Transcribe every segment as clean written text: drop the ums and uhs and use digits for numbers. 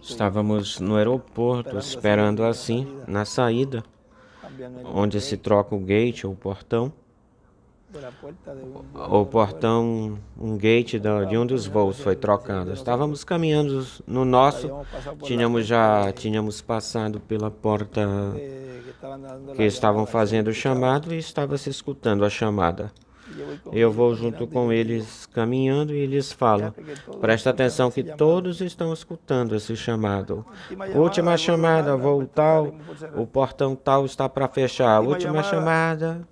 Estávamos no aeroporto esperando assim, na saída, onde se troca o gate ou portão. O portão, um gate de um dos voos foi trocado. Estávamos caminhando no nosso, tínhamos passado pela porta que estavam fazendo o chamado e estava se escutando a chamada. Eu vou junto com eles caminhando e eles falam: presta atenção que todos estão escutando esse chamado. Última chamada, voo tal, o portão tal está para fechar. Última chamada.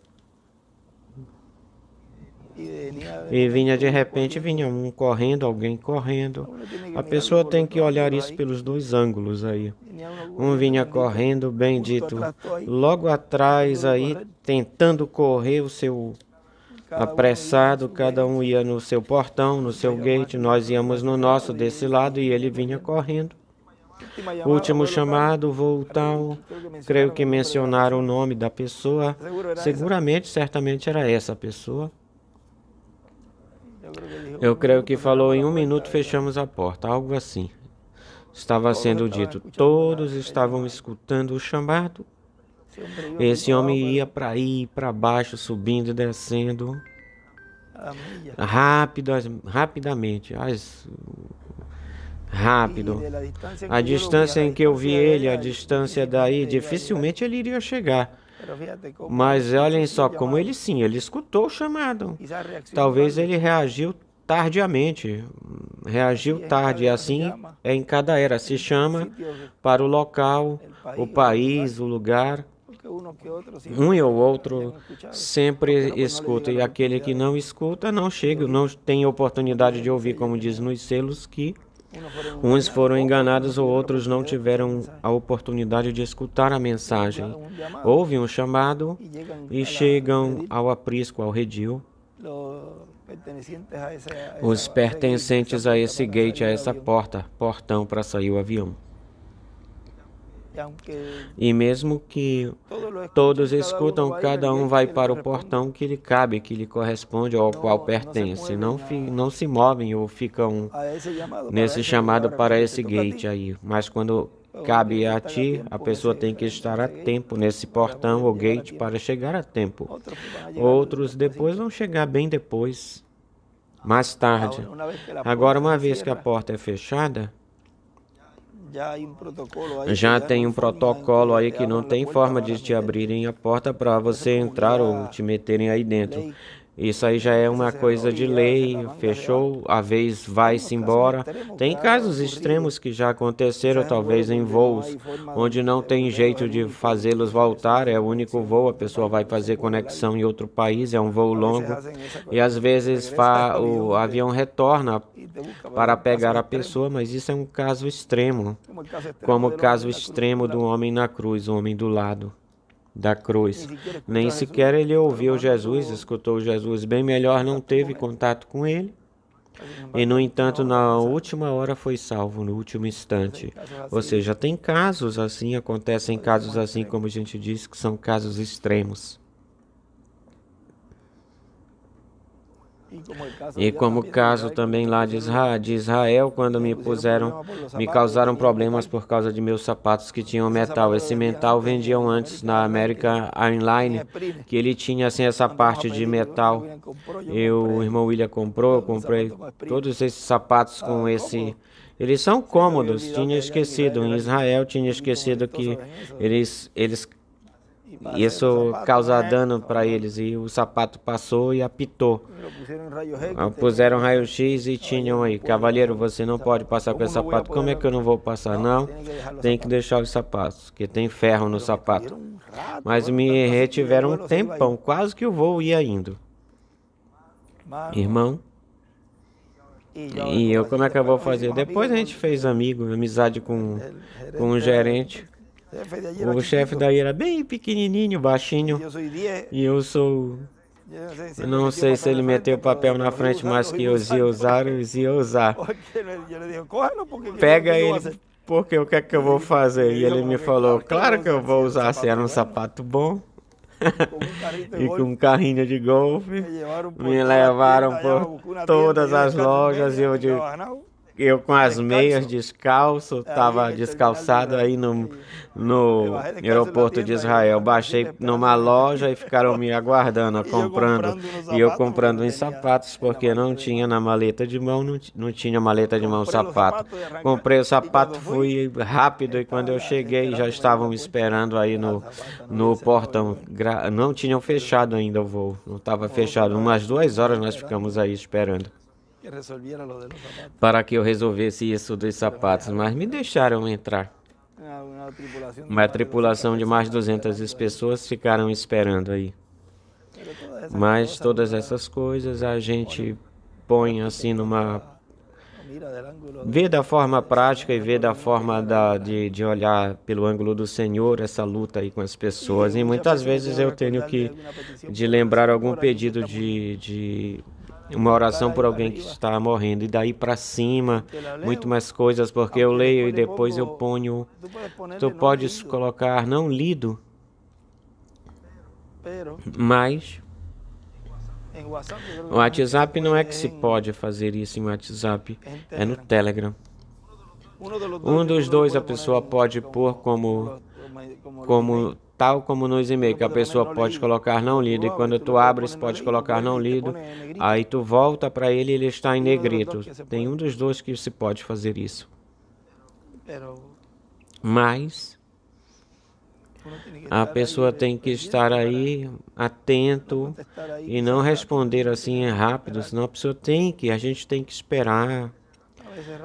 E vinha de repente, vinha um correndo, alguém correndo. A pessoa tem que olhar isso pelos dois ângulos aí. Um vinha correndo, bendito, logo atrás aí, tentando correr o seu apressado, cada um ia no seu portão, no seu gate, nós íamos no nosso desse lado e ele vinha correndo. Último chamado, voo tal, creio que mencionaram o nome da pessoa, seguramente, certamente era essa pessoa. Eu creio que falou em 1 minuto fechamos a porta, algo assim. Estava sendo dito, todos estavam escutando o chamado. Esse homem ia para aí, para baixo, subindo e descendo, rapidamente, rápido. A distância em que eu vi ele, a distância daí, dificilmente ele iria chegar. Mas olhem só como ele escutou o chamado. Talvez ele reagiu tardiamente, reagiu tarde, assim é em cada era, se chama para o local, o país, o lugar. Um e o outro sempre escuta, e aquele que não escuta não chega, não tem oportunidade de ouvir, como diz nos selos, que uns foram enganados ou outros não tiveram a oportunidade de escutar a mensagem. Ouvem um chamado e chegam ao aprisco, ao redil. Os pertencentes a esse gate, a essa porta, portão para sair o avião. E mesmo que todos escutam, cada um vai para o portão que lhe cabe, que lhe corresponde ao qual pertence. Não se movem ou ficam nesse chamado para esse gate aí. Mas quando cabe a ti, a pessoa tem que estar a tempo nesse portão ou gate para chegar a tempo. Outros depois vão chegar bem depois, mais tarde. Agora, uma vez que a porta é fechada, já tem um protocolo aí que não tem forma de te abrirem a porta para você entrar ou te meterem aí dentro. Isso aí já é uma coisa de lei, fechou, a vez vai-se embora. Tem casos extremos que já aconteceram, talvez em voos, onde não tem jeito de fazê-los voltar, é o único voo, a pessoa vai fazer conexão em outro país, é um voo longo, e às vezes o avião retorna para pegar a pessoa, mas isso é um caso extremo, como o caso extremo do homem na cruz, o homem do lado da cruz. Nem sequer ele ouviu Jesus, escutou Jesus, bem melhor não teve contato com ele. E, no entanto, na última hora foi salvo, no último instante. Ou seja, tem casos assim, acontecem casos assim, como a gente disse, que são casos extremos. E como o caso também lá de Israel, quando me causaram problemas por causa de meus sapatos que tinham metal. Esse metal vendiam antes na American Airlines, que ele tinha assim essa parte de metal. O irmão William comprou, eu comprei todos esses sapatos com esse... Eles são cômodos, tinha esquecido, em Israel tinha esquecido que isso causa dano para eles, e o sapato passou e apitou. Puseram raio-x e tinham aí: cavalheiro, você não pode passar com esse sapato. Como é que eu não vou passar? Não, tem que deixar os sapatos, que tem ferro no sapato. Mas me retiveram um tempão, quase que o voo ia indo. Irmão, e eu, como é que eu vou fazer? Depois a gente fez amizade com um gerente. O chefe daí era bem pequenininho, baixinho, e eu sou... Eu não sei se ele meteu o papel na frente, mas que eu ia usar. Pega ele, porque o que é que eu vou fazer? E ele me falou, claro que eu vou usar, se era um sapato bom. E com um carrinho de golfe, me levaram por todas as lojas e eu digo... Eu com as meias descalço, estava descalçado aí no aeroporto de Israel. Baixei numa loja e ficaram me aguardando, comprando. E eu comprando uns sapatos, porque não tinha na maleta de mão, não tinha maleta de mão sapato. Comprei o sapato, fui rápido e quando eu cheguei já estavam me esperando aí no portão. Não tinham fechado ainda o voo, não estava fechado. Umas 2 horas nós ficamos aí esperando para que eu resolvesse isso dos sapatos, mas me deixaram entrar. Uma tripulação de mais de 200 pessoas ficaram esperando aí. Mas todas essas coisas a gente põe assim vê da forma prática e vê da forma de olhar pelo ângulo do Senhor essa luta aí com as pessoas. E muitas vezes eu tenho que de lembrar algum pedido de uma oração por alguém que está morrendo. E daí para cima, muito mais coisas, porque eu leio e depois eu ponho. Tu podes colocar não lido, mas o WhatsApp não é que se pode fazer isso em WhatsApp, é no Telegram. Um dos dois a pessoa pode pôr tal como nos e-mails, que a pessoa pode colocar não lido, e quando tu abres pode colocar não lido, aí tu volta para ele e ele está em negrito. Tem um dos dois que se pode fazer isso. Mas a pessoa tem que estar aí atento e não responder assim rápido, senão a gente tem que esperar.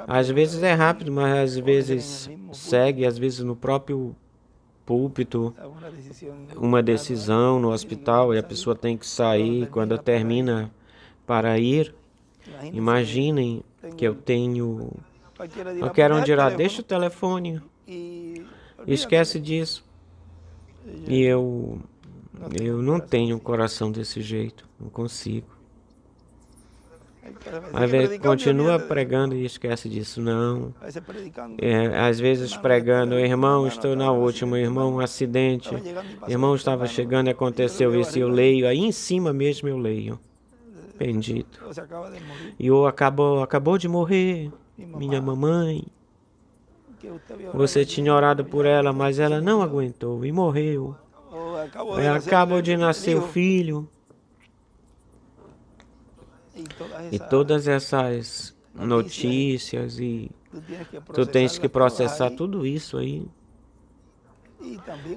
Às vezes é rápido, mas às vezes segue, às vezes no próprio púlpito, uma decisão no hospital e a pessoa tem que sair quando termina para ir. Imaginem que eu tenho... Qualquer um dirá, deixa o telefone, esquece disso. E eu não tenho um coração desse jeito, não consigo. Continua pregando e esquece disso, não. Às vezes pregando, irmão, estou na última, irmão, um acidente. Irmão, estava chegando e aconteceu isso, eu leio, aí em cima mesmo eu leio. Bendito. E acabou de morrer, minha mamãe. Você tinha orado por ela, mas ela não aguentou e morreu. Acabou de nascer o filho. E todas essas notícias, e tu tens que processar tudo isso aí.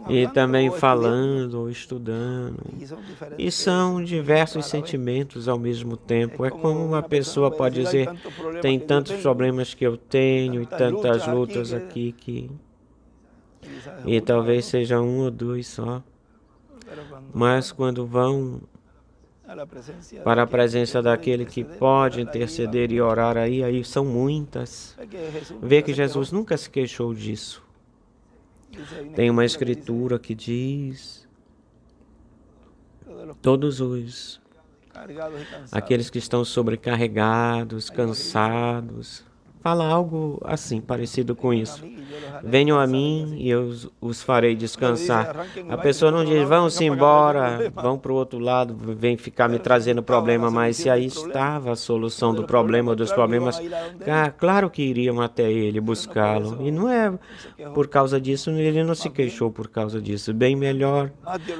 E também falando ou estudando. E são diversos sentimentos ao mesmo tempo. É como uma pessoa pode dizer, tem tantos problemas que eu tenho e tantas lutas aqui que... E talvez seja um ou dois só. Mas quando vão para a presença daquele que pode interceder e orar aí são muitas. Vê que Jesus nunca se queixou disso. Tem uma escritura que diz, todos aqueles que estão sobrecarregados, cansados, fala algo assim, parecido com isso. Venham a mim e eu os farei descansar. A pessoa não diz, vão-se embora, vão para o outro lado, vem ficar me trazendo problema, mas se aí estava a solução do problema ou dos problemas, claro que iriam até ele buscá-lo. E não é por causa disso, ele não se queixou por causa disso. Bem melhor,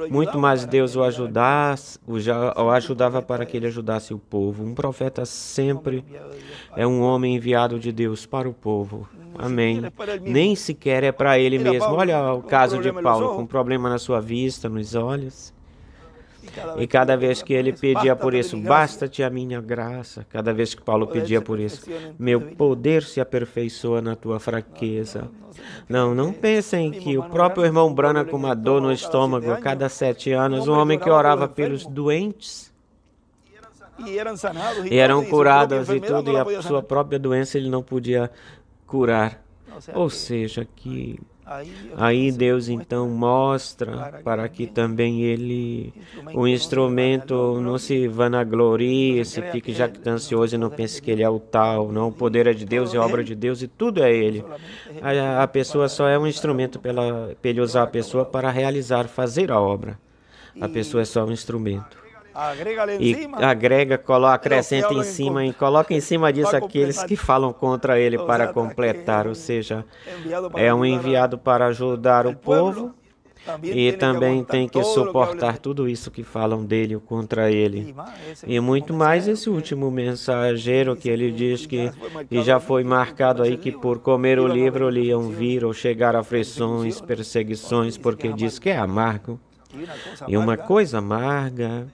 muito mais Deus o ajudava para que ele ajudasse o povo. Um profeta sempre é um homem enviado de Deus para o povo. Amém. Nem sequer é para ele mesmo. Olha o caso de Paulo, com problema na sua vista, nos olhos. E cada vez que ele pedia por isso, basta-te a minha graça. Cada vez que Paulo pedia por isso, meu poder se aperfeiçoa na tua fraqueza. Não pensem que o próprio irmão Branham com uma dor no estômago a cada 7 anos, um homem que orava pelos doentes, e eram curados e tudo, e a sua própria doença ele não podia curar. Ou seja, que aí Deus então mostra para que também o instrumento não se vanaglorie, se fique jactancioso e não pense que ele é o tal. Não, o poder é de Deus, é obra de Deus e tudo é ele. A pessoa só é um instrumento para ele usar a pessoa para realizar, fazer a obra. A pessoa é só um instrumento. e agrega, acrescenta em cima e coloca em cima disso aqueles que falam contra ele para completar, ou seja, é um enviado para ajudar o povo e também tem que suportar tudo isso que falam dele contra ele. E muito mais esse último mensageiro que ele diz que já foi marcado aí que por comer o livro lhe iam vir ou chegar aflições, perseguições, porque diz que é amargo. E uma coisa amarga,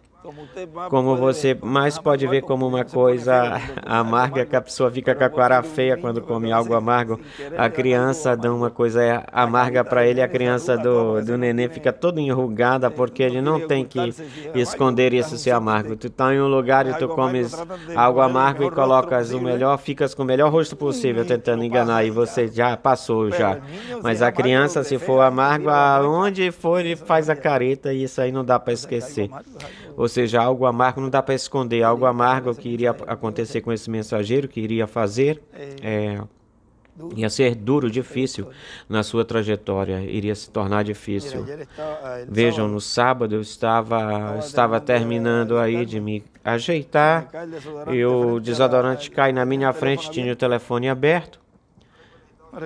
como você mais pode ver como uma coisa amarga, que a pessoa fica com a cara feia quando come algo amargo. A criança dá uma coisa amarga para ele, a criança do neném fica toda enrugada, porque ele não tem que esconder isso ser amargo. Tu tá em um lugar e tu comes algo amargo e colocas o melhor, ficas com o melhor rosto possível tentando enganar, e você já passou já. Mas a criança, se for amargo, aonde for ele faz a careta, e isso aí não dá para esquecer. Ou seja, algo amargo não dá para esconder. Algo amargo que iria acontecer com esse mensageiro, que iria fazer, ia ser duro, difícil na sua trajetória, iria se tornar difícil. Vejam, no sábado eu estava terminando aí de me ajeitar e o desodorante cai na minha frente, tinha o telefone aberto.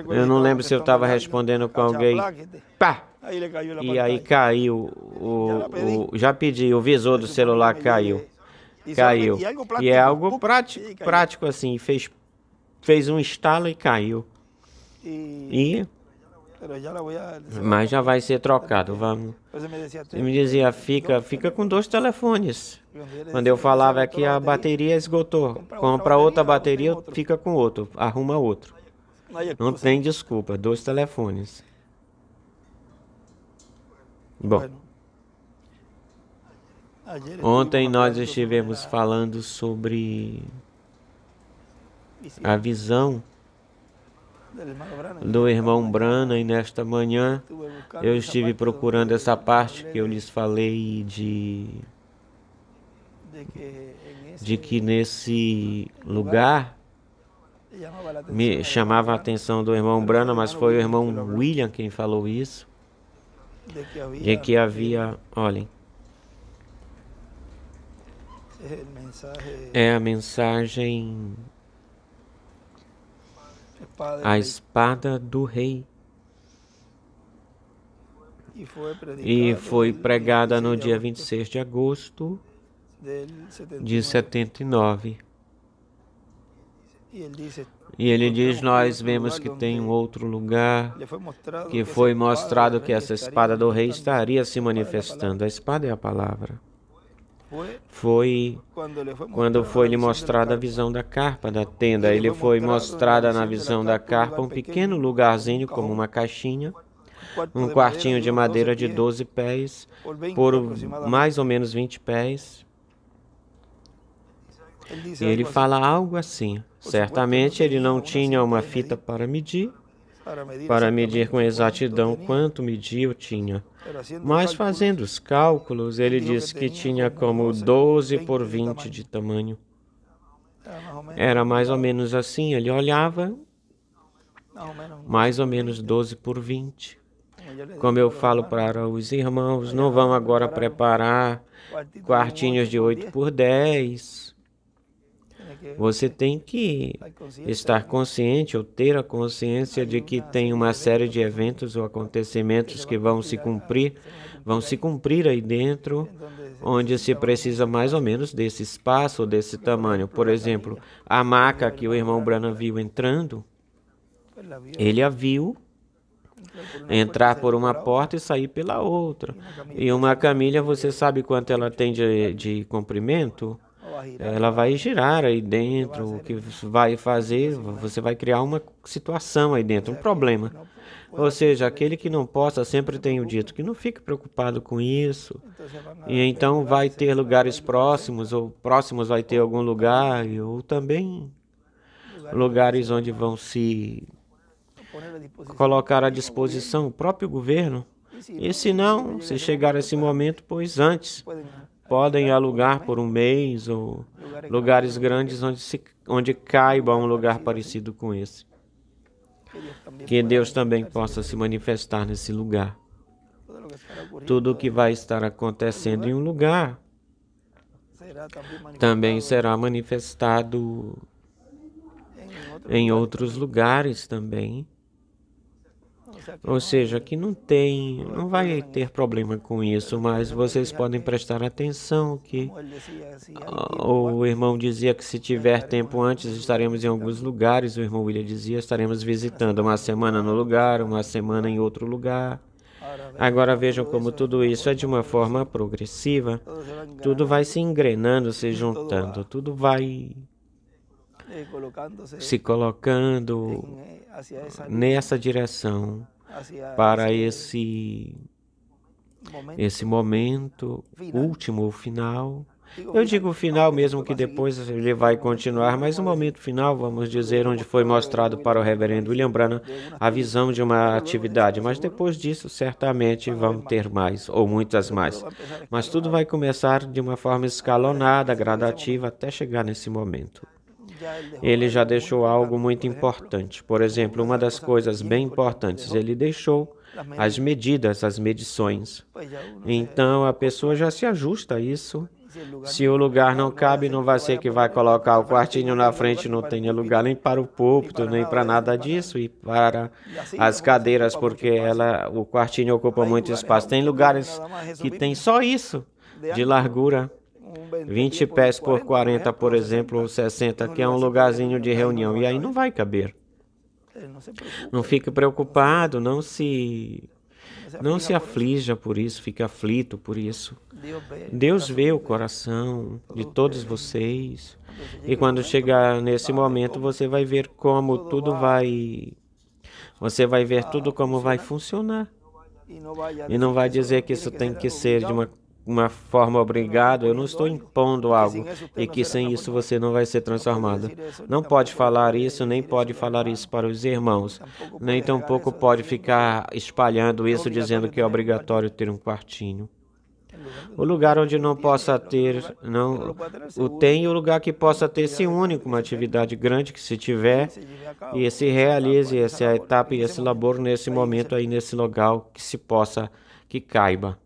Eu não lembro se eu estava respondendo com alguém. Pá! E aí caiu, já pedi, o visor do celular caiu. Caiu. E é algo prático assim, fez um estalo e caiu. Mas já vai ser trocado, vamos. Ele me dizia, fica com 2 telefones. Quando eu falava que a bateria esgotou, compra outra bateria, fica com outro, arruma outro. Não tem desculpa, 2 telefones. Bom, ontem nós estivemos falando sobre a visão do irmão Branham, e nesta manhã eu estive procurando essa parte que eu lhes falei de que nesse lugar me chamava a atenção do irmão Branham, mas foi o irmão William quem falou isso. De que havia, olhem, é a mensagem, a espada do rei, e foi pregada no dia 26 de agosto de 79. E ele diz, nós vemos que tem um outro lugar que foi mostrado que essa espada do rei estaria se manifestando. A espada é a palavra. Foi quando foi lhe mostrada a visão da carpa da tenda. Ele foi mostrada na visão da carpa um pequeno lugarzinho como uma caixinha, um quartinho de madeira de 12 pés por mais ou menos 20 pés. E ele fala algo assim. Certamente ele não tinha uma fita para medir com exatidão quanto medir eu tinha. Mas fazendo os cálculos, ele disse que tinha como 12 por 20 de tamanho. Era mais ou menos assim, ele olhava, mais ou menos 12 por 20. Como eu falo para os irmãos, não vão agora preparar quartinhos de 8 por 10. Você tem que estar consciente ou ter a consciência de que tem uma série de eventos ou acontecimentos que vão se cumprir aí dentro, onde se precisa mais ou menos desse espaço ou desse tamanho. Por exemplo, a maca que o irmão Branham viu entrando, ele a viu entrar por uma porta e sair pela outra. E uma camilha, você sabe quanto ela tem de comprimento? Ela vai girar aí dentro, o que vai fazer, você vai criar uma situação aí dentro, um problema. Ou seja, aquele que não possa, sempre tenho dito, que não fique preocupado com isso. E então vai ter lugares próximos, ou próximos vai ter algum lugar, ou também lugares onde vão se colocar à disposição o próprio governo. E se não, se chegar esse momento, pois antes, podem alugar por um mês ou lugares grandes onde caiba um lugar parecido com esse. Que Deus também possa se manifestar nesse lugar. Tudo o que vai estar acontecendo em um lugar também será manifestado em outros lugares também. Ou seja, que não vai ter problema com isso, mas vocês podem prestar atenção que o irmão dizia que se tiver tempo antes estaremos em alguns lugares, o irmão William dizia estaremos visitando uma semana no lugar, uma semana em outro lugar. Agora vejam como tudo isso é de uma forma progressiva, tudo vai se engrenando, se juntando, tudo vai se colocando nessa direção para esse momento último, o final. Eu digo final mesmo que depois ele vai continuar, mas o momento final, vamos dizer, onde foi mostrado para o reverendo William Branham a visão de uma atividade, mas depois disso certamente vão ter mais, ou muitas mais. Mas tudo vai começar de uma forma escalonada, gradativa, até chegar nesse momento. Ele já deixou algo muito importante. Por exemplo, uma das coisas bem importantes, ele deixou as medidas, as medições. Então, a pessoa já se ajusta a isso. Se o lugar não cabe, não vai ser que vai colocar o quartinho na frente, não tenha lugar nem para o púlpito, nem para nada disso, e para as cadeiras, porque o quartinho ocupa muito espaço. Tem lugares que tem só isso, de largura. 20 pés por 40, por exemplo, ou 60, que é um lugarzinho de reunião, e aí não vai caber. Não fique preocupado, não se aflija por isso, fique aflito por isso. Deus vê o coração de todos vocês, e quando chegar nesse momento, você vai ver como tudo vai... Você vai ver tudo como vai funcionar. E não vai dizer que isso tem que ser de uma forma obrigada, eu não estou impondo algo e que sem isso você não vai ser transformado. Não pode falar isso, nem pode falar isso para os irmãos, nem tampouco pode ficar espalhando isso dizendo que é obrigatório ter um quartinho. O lugar onde não possa ter, tem o lugar que possa ter esse único, uma atividade grande que se tiver, e se realize essa etapa e esse labor nesse momento aí, nesse local que se possa, que caiba.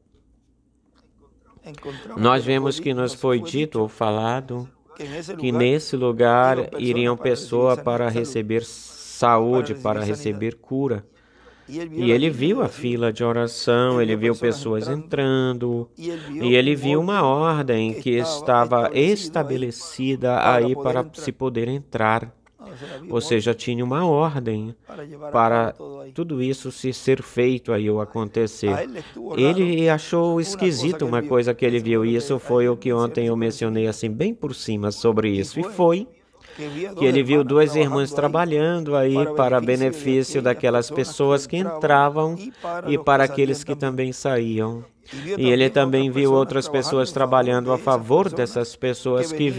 Nós vemos que nos foi dito ou falado que nesse lugar iriam pessoas para receber saúde, para receber cura. E ele viu a fila de oração, ele viu pessoas entrando, e ele viu uma ordem que estava estabelecida aí para se poder entrar. Ou seja, tinha uma ordem para tudo isso ser feito aí ou acontecer. Ele achou esquisito uma coisa que ele viu, e isso foi o que ontem eu mencionei assim bem por cima sobre isso. E foi que ele viu duas irmãs trabalhando aí para benefício daquelas pessoas que entravam e para aqueles que também saíam. E ele também viu outras pessoas trabalhando a favor dessas pessoas que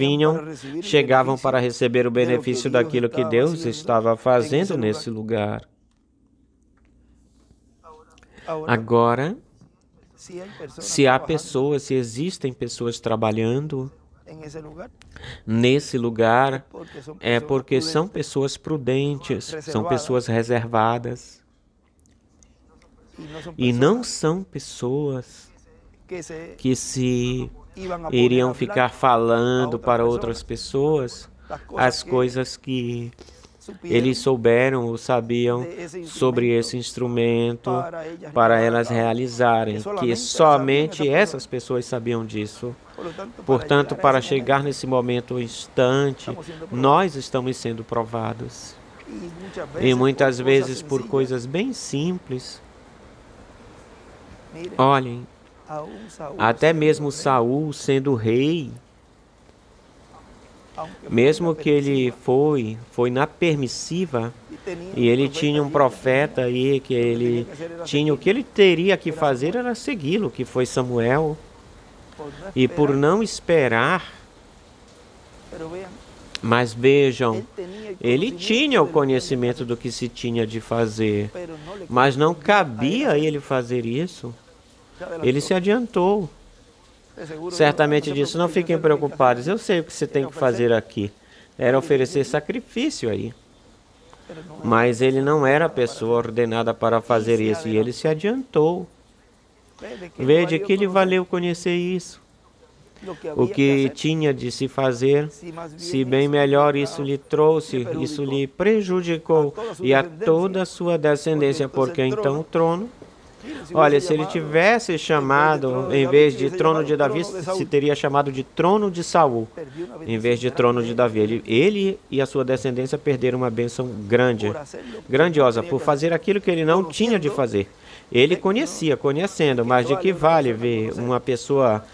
chegavam para receber o benefício daquilo que Deus estava fazendo nesse lugar. Agora, se existem pessoas trabalhando nesse lugar, é porque são pessoas prudentes, são pessoas reservadas. E não são pessoas que iriam ficar falando para outras pessoas as coisas que eles souberam ou sabiam sobre esse instrumento para elas realizarem, que somente essas pessoas sabiam disso. Portanto, para chegar nesse momento instante, nós estamos sendo provados. E muitas vezes por coisas bem simples. Olhem, até mesmo Saul sendo rei, mesmo que ele foi na permissiva, e ele tinha um profeta aí, que ele tinha, o que ele teria que fazer era segui-lo, que foi Samuel, e por não esperar, mas vejam, ele tinha o conhecimento do que se tinha de fazer, mas não cabia a ele fazer isso. Ele se adiantou. Certamente disso, não fiquem preocupados, eu sei o que você tem que fazer aqui. Era oferecer sacrifício aí. Mas ele não era a pessoa ordenada para fazer isso, e ele se adiantou. Veja que lhe valeu conhecer isso. o que tinha de se fazer, se bem melhor isso lhe trouxe, isso lhe prejudicou e a toda a sua descendência, porque então o trono... Olha, se ele tivesse chamado, em vez de trono de Davi, se teria chamado de trono de Saul, em vez de trono de Davi. Ele e a sua descendência perderam uma bênção grande, grandiosa, por fazer aquilo que ele não tinha de fazer. Ele conhecia, conhecendo, mas de que vale ver uma pessoa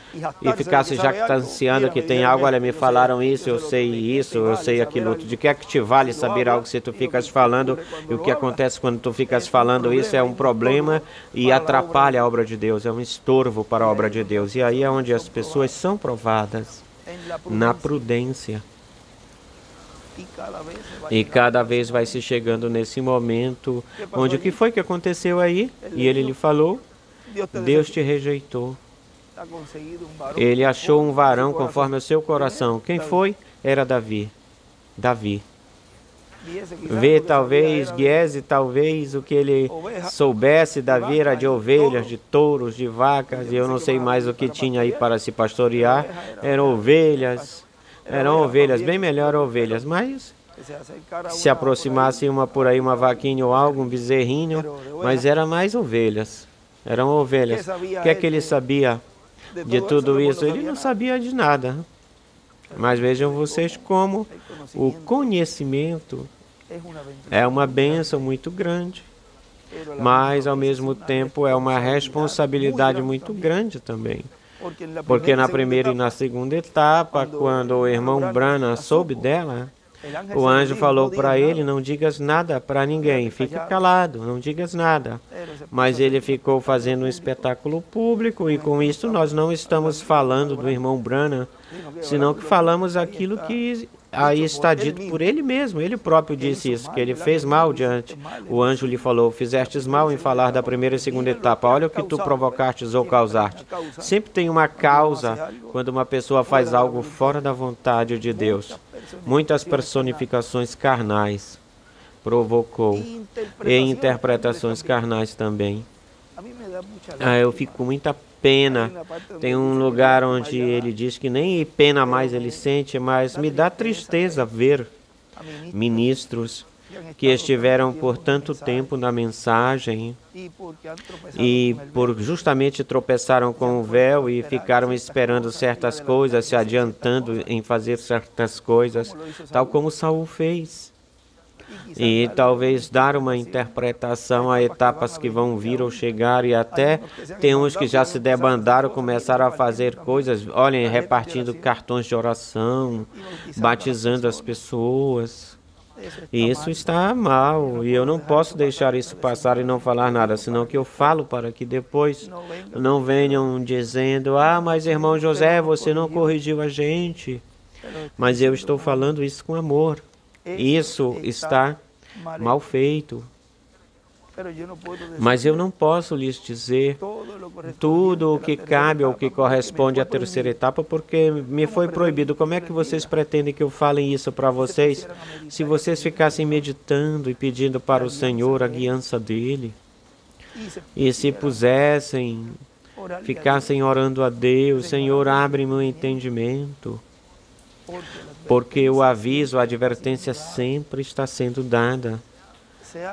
e ficar se jactanciando que tem algo, olha, me falaram isso, eu sei aquilo outro. De que é que te vale saber algo se tu ficas falando? E o que acontece quando tu ficas falando isso é um problema e atrapalha a obra de Deus, é um estorvo para a obra de Deus. E aí é onde as pessoas são provadas, na prudência. E cada vez vai se chegando nesse momento onde o que foi que aconteceu aí? E ele lhe falou, Deus te rejeitou. Ele achou um varão conforme o seu coração. Quem foi? Era Davi. Davi. Vê, talvez, Giese, talvez o que ele soubesse, Davi era de ovelhas, de touros, de vacas, e eu não sei mais o que tinha aí para se pastorear. Eram ovelhas, bem melhor ovelhas, mas se aproximasse uma por aí, uma vaquinha ou algo, um bezerrinho, mas era mais ovelhas, eram ovelhas. O que é que ele sabia de tudo isso? Ele não sabia de nada. Mas vejam vocês como o conhecimento é uma bênção muito grande, mas ao mesmo tempo é uma responsabilidade muito grande também. Porque na primeira e na segunda etapa, quando o irmão Branham soube dela, o anjo falou para ele, não digas nada para ninguém, fique calado, não digas nada. Mas ele ficou fazendo um espetáculo público e com isso nós não estamos falando do irmão Branham, senão que falamos aquilo que aí está dito por ele mesmo. Ele próprio disse isso, que ele fez mal diante. O anjo lhe falou, fizestes mal em falar da primeira e segunda etapa. Olha o que tu provocastes ou causaste. Sempre tem uma causa quando uma pessoa faz algo fora da vontade de Deus. Muitas personificações carnais provocou e interpretações carnais também. Eu fico com muita pena. Tem um lugar onde ele diz que nem pena mais ele sente, mas me dá tristeza ver ministros que estiveram por tanto tempo na mensagem e por justamente tropeçaram com o véu e ficaram esperando certas coisas, se adiantando em fazer certas coisas, tal como Saul fez. E talvez dar uma interpretação a etapas que vão vir ou chegar, e até tem uns que já se debandaram, começaram a fazer coisas, olhem, repartindo cartões de oração, batizando as pessoas. E isso está mal, e eu não posso deixar isso passar e não falar nada, senão que eu falo para que depois não venham dizendo, mas irmão José, você não corrigiu a gente. Mas eu estou falando isso com amor. Isso está mal feito. Mas eu não posso lhes dizer tudo o que cabe ou que corresponde à terceira etapa, porque me foi proibido. Como é que vocês pretendem que eu fale isso para vocês, se vocês ficassem meditando e pedindo para o Senhor a guiança dEle? E se pusessem, ficassem orando a Deus, Senhor, abre meu entendimento. Porque o aviso, a advertência sempre está sendo dada.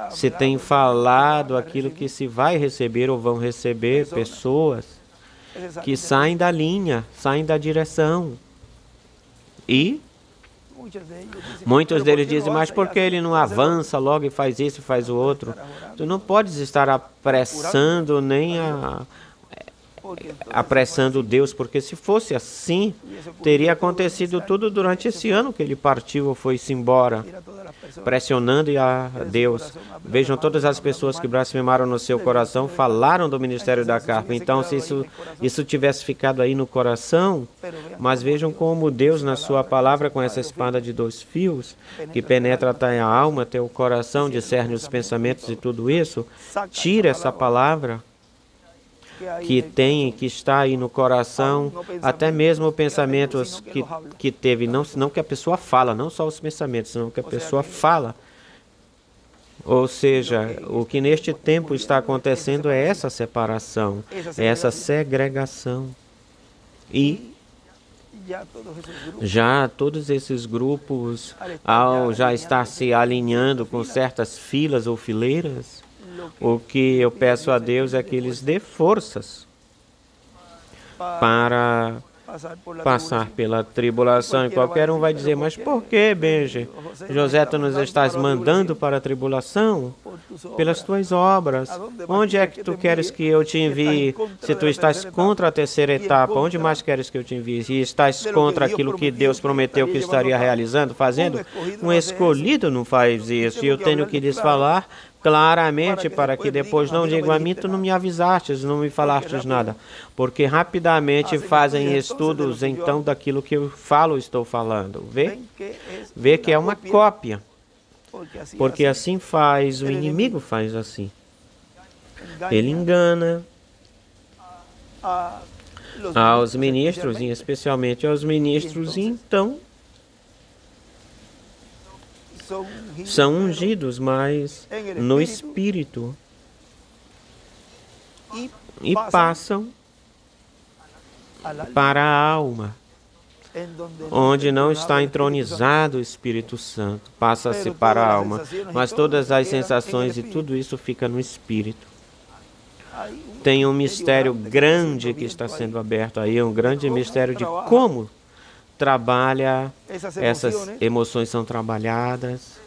Se tem falado aquilo que se vai receber ou vão receber pessoas que saem da linha, saem da direção. E muitos deles dizem, mas por que ele não avança logo e faz isso e faz o outro? Tu não podes estar apressando nem apressando Deus, porque se fosse assim, teria acontecido tudo durante esse ano que ele partiu ou foi-se embora, pressionando a Deus. Vejam, todas as pessoas que blasfemaram no seu coração falaram do ministério da carpa. Então, se isso tivesse ficado aí no coração, mas vejam como Deus, na sua palavra, com essa espada de 2 fios, que penetra até a alma, até o coração, discerne os pensamentos e tudo isso, tira essa palavra que tem, que está aí no coração, até mesmo pensamentos que teve, não que a pessoa fala, não só os pensamentos, senão que a pessoa fala. Ou seja, o que neste tempo está acontecendo é essa separação, é essa segregação. E Já todos esses grupos, ao já estar se alinhando com certas filas ou fileiras, o que eu peço a Deus é que eles dê forças para passar pela tribulação. E qualquer um vai dizer, mas por que, Benji? José, tu nos estás mandando para a tribulação? Pelas tuas obras. Onde é que tu queres que eu te envie? Se tu estás contra a terceira etapa, onde mais queres que eu te envie? Se estás contra aquilo que Deus prometeu que estaria realizando, fazendo, um escolhido não faz isso. E eu tenho que lhes falar claramente para que depois não digam a mim, tu não me avisastes, não me falastes nada. Porque rapidamente fazem estudos, então, daquilo que eu falo, estou falando. Vê que é uma cópia. Porque assim faz, o inimigo faz assim. Ele engana aos ministros, e especialmente aos ministros, e então são ungidos, mas no Espírito, e passam para a alma, onde não está entronizado o Espírito Santo, passa-se para a alma, mas todas as sensações e tudo isso fica no Espírito. Tem um mistério grande que está sendo aberto aí, um grande mistério de como trabalha, essas emoções são trabalhadas,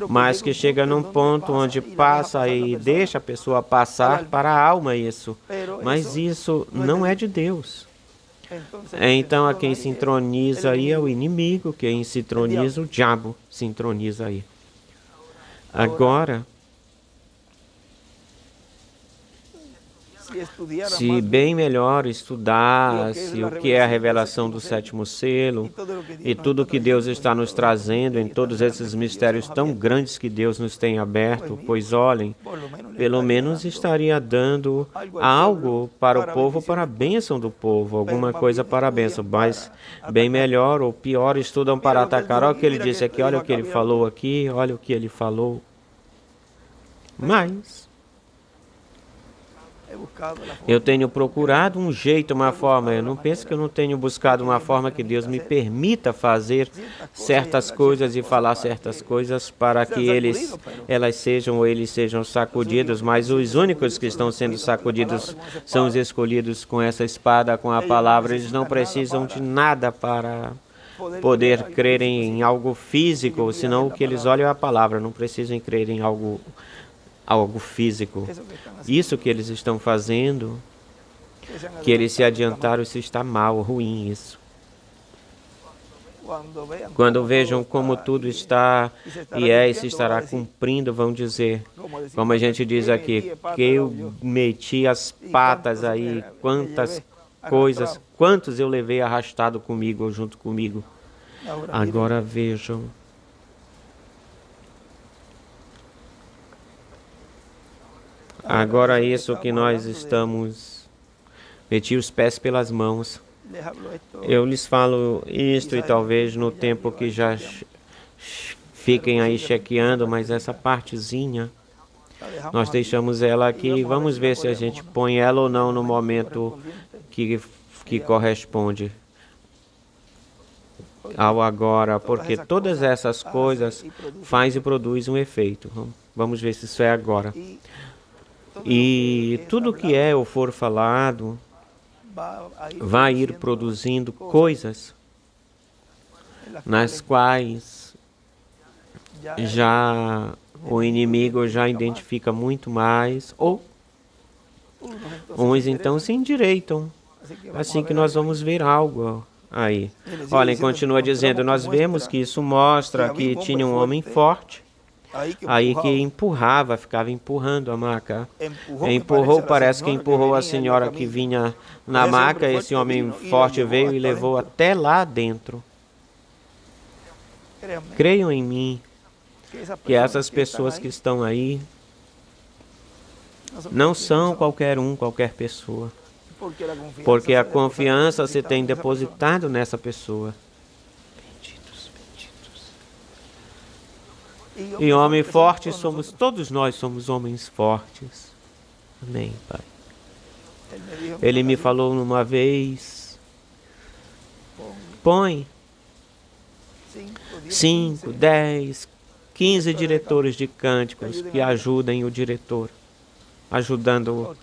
mas que chega num ponto onde passa e deixa a pessoa passar para a alma isso. Mas isso não é de Deus. Então, a quem se entroniza aí é o inimigo, quem se entroniza, o diabo se entroniza aí. Agora, se bem melhor estudasse o que é a revelação do sétimo selo e tudo que Deus está nos trazendo em todos esses mistérios tão grandes que Deus nos tem aberto, pois olhem, pelo menos estaria dando algo para o povo, para a bênção do povo, alguma coisa para a bênção, mas bem melhor ou pior estudam para atacar. Olha o que ele disse aqui, olha o que ele falou aqui, olha o que ele falou. Mas eu tenho procurado um jeito, uma forma. Eu não penso que eu não tenho buscado uma forma que Deus me permita fazer certas coisas e falar certas coisas para que elas sejam ou eles sejam sacudidos. Mas os únicos que estão sendo sacudidos são os escolhidos com essa espada, com a palavra. Eles não precisam de nada para poder crer em algo físico, senão o que eles olham é a palavra. Não precisam crer em algo físico. Isso que eles estão fazendo, que eles se adiantaram, isso está mal, ruim isso. Quando vejam como tudo está e se estará cumprindo, vão dizer, como a gente diz aqui, que eu meti as patas aí, quantas coisas, quantos eu levei arrastado comigo ou junto comigo. Agora vejam. Agora isso que nós estamos, meti os pés pelas mãos. Eu lhes falo isto e talvez no tempo que já fiquem aí chequeando, mas essa partezinha, nós deixamos ela aqui. Vamos ver se a gente põe ela ou não no momento que corresponde ao agora, porque todas essas coisas faz e produz um efeito. Vamos ver se isso é agora. E tudo que é ou for falado vai ir produzindo coisas nas quais já o inimigo já identifica muito mais, ou uns então se endireitam. Assim que nós vamos ver algo aí. Olhem, continua dizendo, nós vemos que isso mostra que tinha um homem forte, aí que empurrava, ficava empurrando a maca. Empurrou, parece que empurrou a senhora que vinha na maca. Esse homem forte veio e levou até lá dentro. Creiam em mim que essas pessoas que estão aí não são qualquer pessoa. Porque a confiança se tem depositado nessa pessoa. E homem forte somos, todos nós somos homens fortes. Amém, Pai. Ele me falou numa vez Põe 5, 10, 15 diretores de cânticos que ajudem o diretor, ajudando,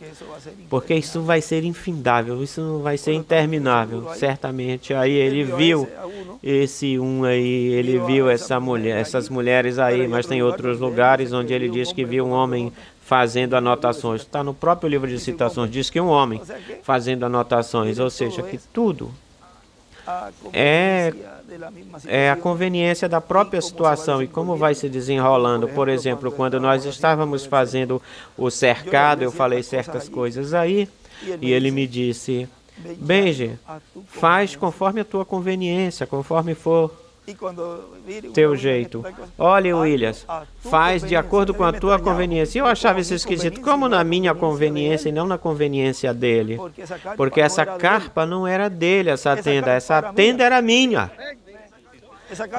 porque isso vai ser infindável, isso vai ser interminável, certamente. Aí ele viu esse aí, ele viu essa mulher, essas mulheres aí, mas tem outros lugares onde ele diz que viu um homem fazendo anotações. Está no próprio livro de citações, diz que um homem fazendo anotações, ou seja, que tudo é a conveniência da própria situação e como vai se desenrolando. Por exemplo, quando nós estávamos fazendo o cercado, eu falei certas coisas aí, e ele me disse, Benji, faz conforme a tua conveniência, conforme for teu jeito. Olha, Williams, faz de acordo com a tua conveniência. Eu achava isso esquisito, como na minha conveniência e não na conveniência dele. Porque essa carpa não era dele, essa tenda era minha.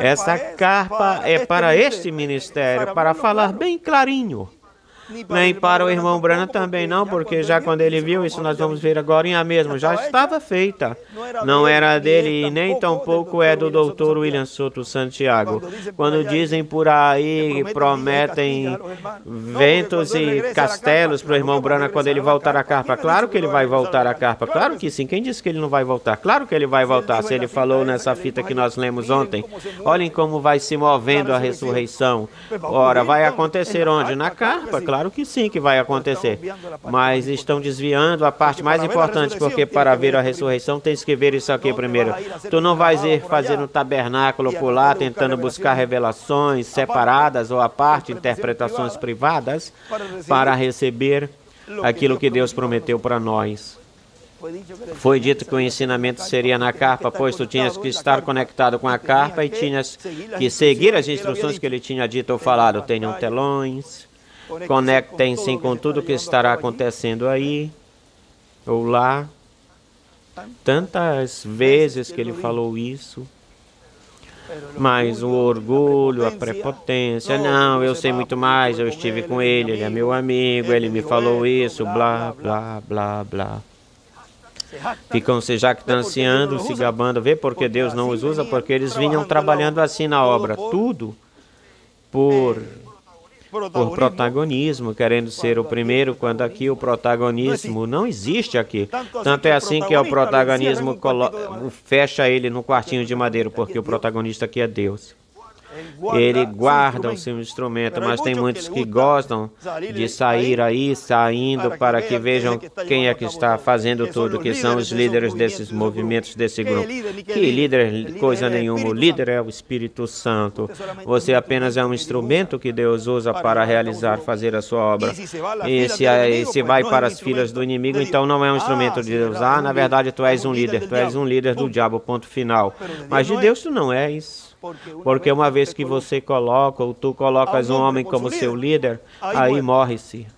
Essa carpa é para este ministério, para falar bem clarinho. Nem para o irmão Branham também não, porque já quando ele viu isso, nós vamos ver agora mesmo, já estava feita. Não era dele e nem tampouco é do Dr. William Soto Santiago. Quando dizem por aí, prometem ventos e castelos para o irmão Branham quando ele voltar a carpa. Claro que ele vai voltar a carpa, claro que sim. Quem disse que ele não vai voltar? Claro que ele vai voltar. Se ele falou nessa fita que nós lemos ontem, olhem como vai se movendo a ressurreição. Ora, vai acontecer onde? Na carpa, claro. Claro que sim que vai acontecer, mas estão desviando a parte mais importante, porque para ver a ressurreição tens que ver isso aqui primeiro. Tu não vais ir fazer um tabernáculo por lá, tentando buscar revelações separadas ou à parte, interpretações privadas, para receber aquilo que Deus prometeu para nós. Foi dito que o ensinamento seria na carpa, pois tu tinhas que estar conectado com a carpa e tinhas que seguir as instruções que ele tinha dito ou falado. Tenham telões. Conectem-se com tudo que estará acontecendo aí ou lá. Tantas vezes que ele falou isso. Mas o orgulho, a prepotência, não, eu sei muito mais, eu estive com ele é meu amigo, ele me falou isso, blá, blá, blá, blá. Ficam se jactanciando, se gabando, vê porque Deus não os usa, porque eles vinham trabalhando assim na obra, tudo por protagonismo, querendo ser o primeiro, quando aqui o protagonismo não existe aqui. Tanto é assim que o protagonismo fecha ele no quartinho de madeira, porque o protagonista aqui é Deus. Ele guarda o seu instrumento, mas tem muitos que gostam de sair aí, saindo para que vejam quem é que está fazendo tudo, que são os líderes desses movimentos, desse grupo. Que líder? Coisa nenhuma. O líder é o Espírito Santo. Você apenas é um instrumento que Deus usa para realizar, fazer a sua obra. E se vai para as filas do inimigo, então não é um instrumento de Deus. Ah, na verdade, tu és um líder do diabo, ponto final. Mas de Deus tu não és. Porque uma vez que você coloca, ou tu colocas um homem como seu líder, aí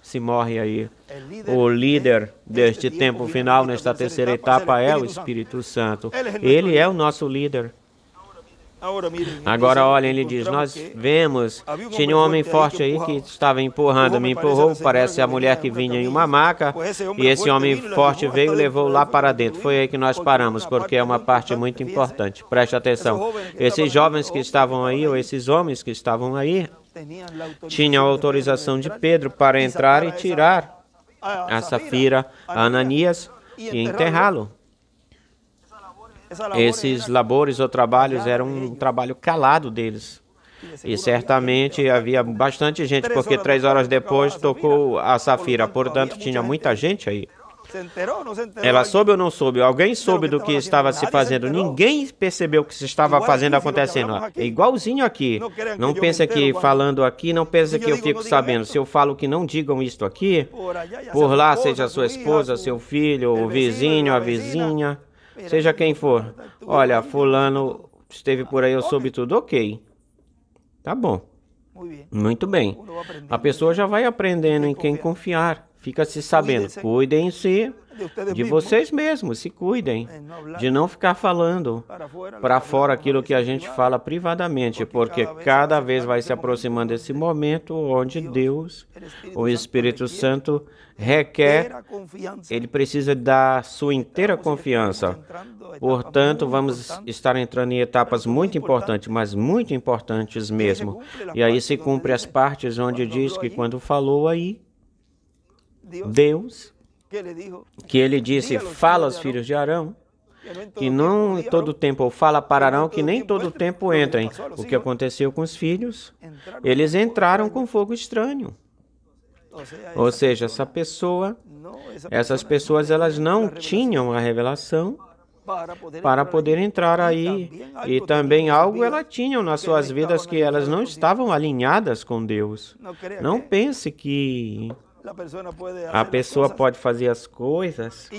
se morre aí. O líder deste tempo final, nesta terceira etapa, é o Espírito Santo. Ele é o nosso líder. Agora, olha, ele diz, nós vemos, tinha um homem forte aí que estava empurrando, me empurrou, parece a mulher que vinha em uma maca, e esse homem forte veio e levou lá para dentro. Foi aí que nós paramos, porque é uma parte muito importante. Preste atenção. Esses jovens que estavam aí, ou esses homens que estavam aí, tinham a autorização de Pedro para entrar e tirar a Safira, a Ananias, e enterrá-lo. Esses labores ou trabalhos eram um trabalho calado deles. E certamente havia bastante gente, porque 3 horas depois tocou a Safira, portanto tinha muita gente aí. Ela soube ou não soube? Alguém soube do que estava se fazendo. Ninguém percebeu o que se estava fazendo acontecendo. É igualzinho aqui. Não pensa que falando aqui, não pensa que eu fico sabendo. Se eu falo que não digam isto aqui, por lá seja a sua esposa, seu filho, o vizinho, a vizinha, seja quem for. Olha, fulano esteve por aí, eu soube tudo. Ok. Tá bom. Muito bem. A pessoa já vai aprendendo em quem confiar. Fica-se sabendo, cuidem-se de vocês mesmos, se cuidem, de não ficar falando para fora aquilo que a gente fala privadamente, porque cada vez vai se aproximando esse momento onde Deus, o Espírito Santo, requer, ele precisa da sua inteira confiança. Portanto, vamos estar entrando em etapas muito importantes, mas muito importantes mesmo. E aí se cumpre as partes onde diz que quando falou aí, Deus, que ele disse, fala aos filhos de Arão, que não todo tempo, ou fala para Arão que nem todo tempo entrem. O que aconteceu com os filhos? Eles entraram com fogo estranho. Ou seja, essas pessoas, elas não tinham a revelação para poder entrar aí. E também algo elas tinham nas suas vidas que elas não estavam alinhadas com Deus. Não pense que a pessoa pode fazer as coisas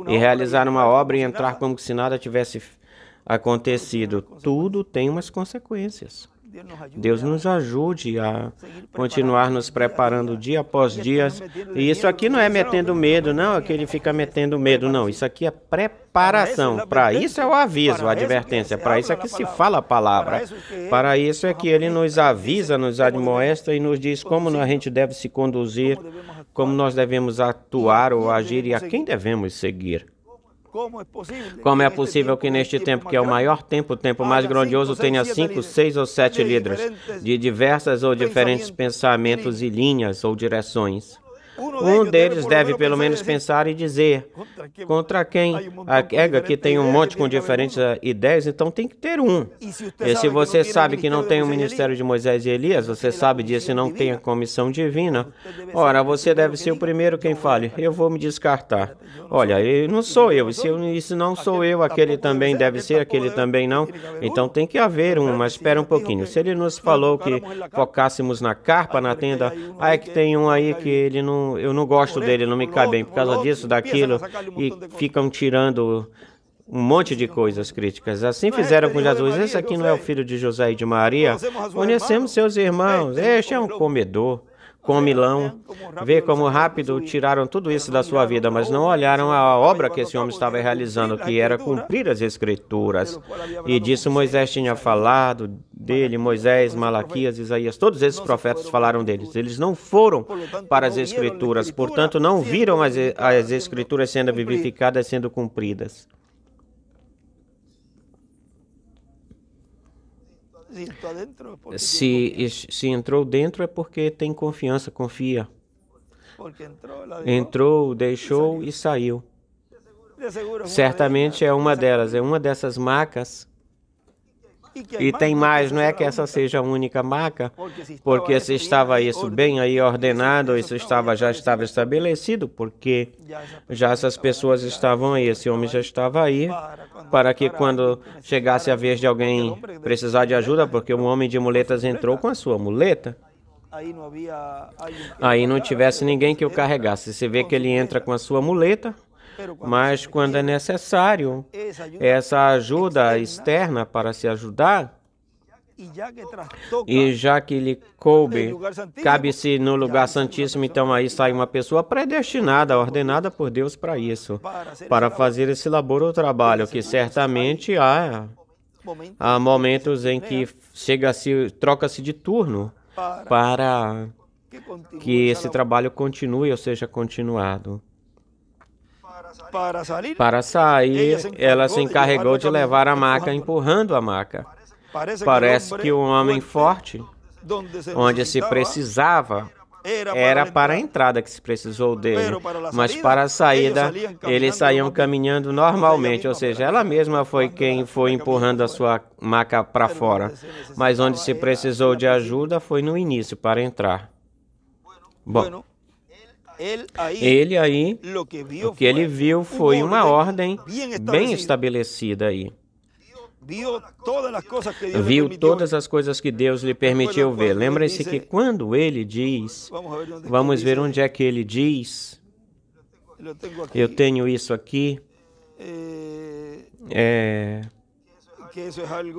e realizar uma obra e entrar como se nada tivesse acontecido. Tudo tem umas consequências. Deus nos ajude a continuar nos preparando dia após dia. E isso aqui não é metendo medo, não, é que ele fica metendo medo, não. Isso aqui é preparação. Para isso é o aviso, a advertência. Para isso é que se fala a palavra. Para isso é que ele nos avisa, nos admoesta e nos diz como a gente deve se conduzir, como nós devemos atuar ou agir e a quem devemos seguir. Como é possível que neste tempo, que é o maior tempo, o tempo mais grandioso, tenha 5, 6 ou 7 líderes de diversas ou diferentes pensamentos e linhas ou direções? Um deles deve pelo menos pensar e dizer contra quem aqui tem um monte com diferentes ideias, então tem que ter um. E se você sabe que não tem o ministério de Moisés e Elias, você sabe disso e não tem a comissão divina, ora, você deve ser o primeiro quem fale, eu vou me descartar. Olha, não sou eu, e se não sou eu, aquele também deve ser, aquele também não. Então tem que haver um, mas espera um pouquinho. Se ele nos falou que focássemos na carpa, na tenda, é que tem um aí que ele não, eu não gosto dele, não me cai bem por causa disso, daquilo, e ficam tirando um monte de coisas críticas. Assim fizeram com Jesus. Esse aqui não é o filho de José e de Maria? Conhecemos seus irmãos. Este é um comedor, comilão. Vê como rápido tiraram tudo isso da sua vida, mas não olharam a obra que esse homem estava realizando, que era cumprir as Escrituras. E disso Moisés tinha falado dele, Moisés, Malaquias, Isaías, todos esses profetas falaram deles. Eles não foram para as Escrituras, portanto não viram as Escrituras sendo vivificadas, sendo cumpridas. Se entrou dentro é porque tem confiança, confia. Entrou, deixou e saiu. Certamente é uma delas, é uma dessas macas. E tem mais, não é que essa seja a única maca, porque se estava isso bem aí ordenado, isso já estava estabelecido, porque já essas pessoas estavam aí, esse homem já estava aí, para que quando chegasse a vez de alguém precisar de ajuda, porque um homem de muletas entrou com a sua muleta, aí não tivesse ninguém que o carregasse. Você vê que ele entra com a sua muleta, mas quando é necessário essa ajuda externa para se ajudar, e já que lhe cabe-se no lugar santíssimo, então aí sai uma pessoa predestinada, ordenada por Deus para isso, para fazer esse labor ou trabalho, que certamente há momentos em que troca-se de turno para que esse trabalho continue ou seja continuado. Para sair, ela se encarregou de levar a maca, empurrando a maca. Parece que o homem forte, onde se precisava, era para a entrada que se precisou dele, mas para a saída, eles saíam caminhando normalmente, ou seja, ela mesma foi quem foi empurrando a sua maca para fora, mas onde se precisou de ajuda foi no início, para entrar. Bom, ele aí, o que ele viu foi uma ordem bem estabelecida aí. Viu todas as coisas que Deus lhe permitiu ver. Lembrem-se que quando ele diz, vamos ver onde é que ele diz, eu tenho isso aqui,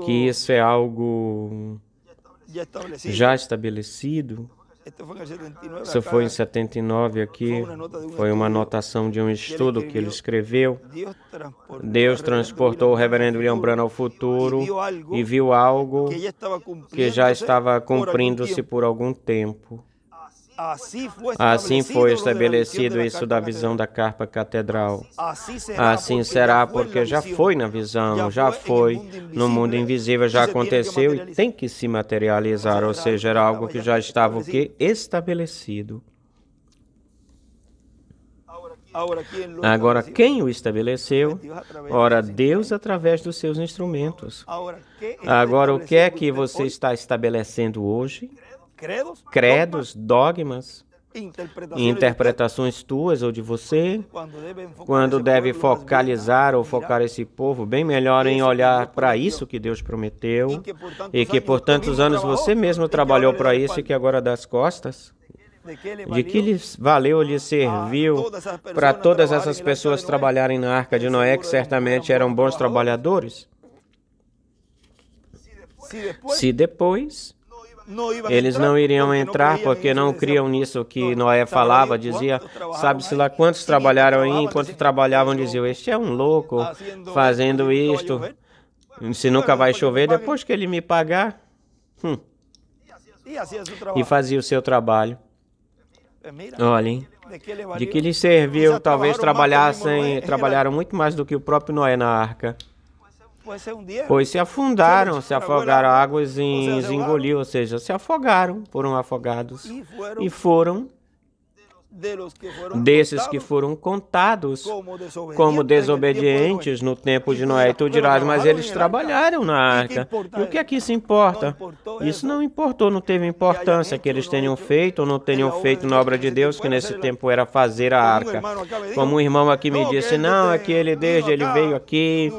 que isso é algo já estabelecido. Isso foi em 79 aqui, foi uma anotação de um estudo que ele escreveu. Deus transportou o reverendo William Branham ao futuro e viu algo que já estava cumprindo-se por algum tempo. Assim foi estabelecido isso da visão da carpa catedral. Assim será porque já foi na visão, já foi no mundo invisível, já aconteceu e tem que se materializar, ou seja, era algo que já estava o quê? Estabelecido. Agora, quem o estabeleceu? Ora, Deus através dos seus instrumentos. Agora, o que é que você está estabelecendo hoje? Credos, dogmas, interpretações tuas ou de você, quando deve focalizar ou focar esse povo bem melhor em olhar para isso que Deus prometeu e que por tantos anos você mesmo trabalhou para isso e que agora dá as costas. De que lhes valeu, lhes serviu para todas essas pessoas trabalharem na Arca de Noé, que certamente eram bons trabalhadores? Se depois eles não iriam entrar porque não criam nisso que Noé falava, dizia, sabe-se lá quantos trabalharam aí, enquanto trabalhavam diziam, este é um louco fazendo isto, se nunca vai chover, depois que ele me pagar. E fazia o seu trabalho. Olhem, de que lhes serviu, talvez trabalharam muito mais do que o próprio Noé na arca. Pois se afundaram, se afogaram, a água os engoliu, ou seja, se afogaram, foram afogados. E foram desses que foram contados como desobedientes no tempo de Noé. E tu dirás, mas eles trabalharam na arca. E o que é que isso importa? Isso não importou, não teve importância que eles tenham feito ou não tenham feito na obra de Deus, que nesse tempo era fazer a arca. Como um irmão aqui me disse, não, é que ele desde ele veio aqui,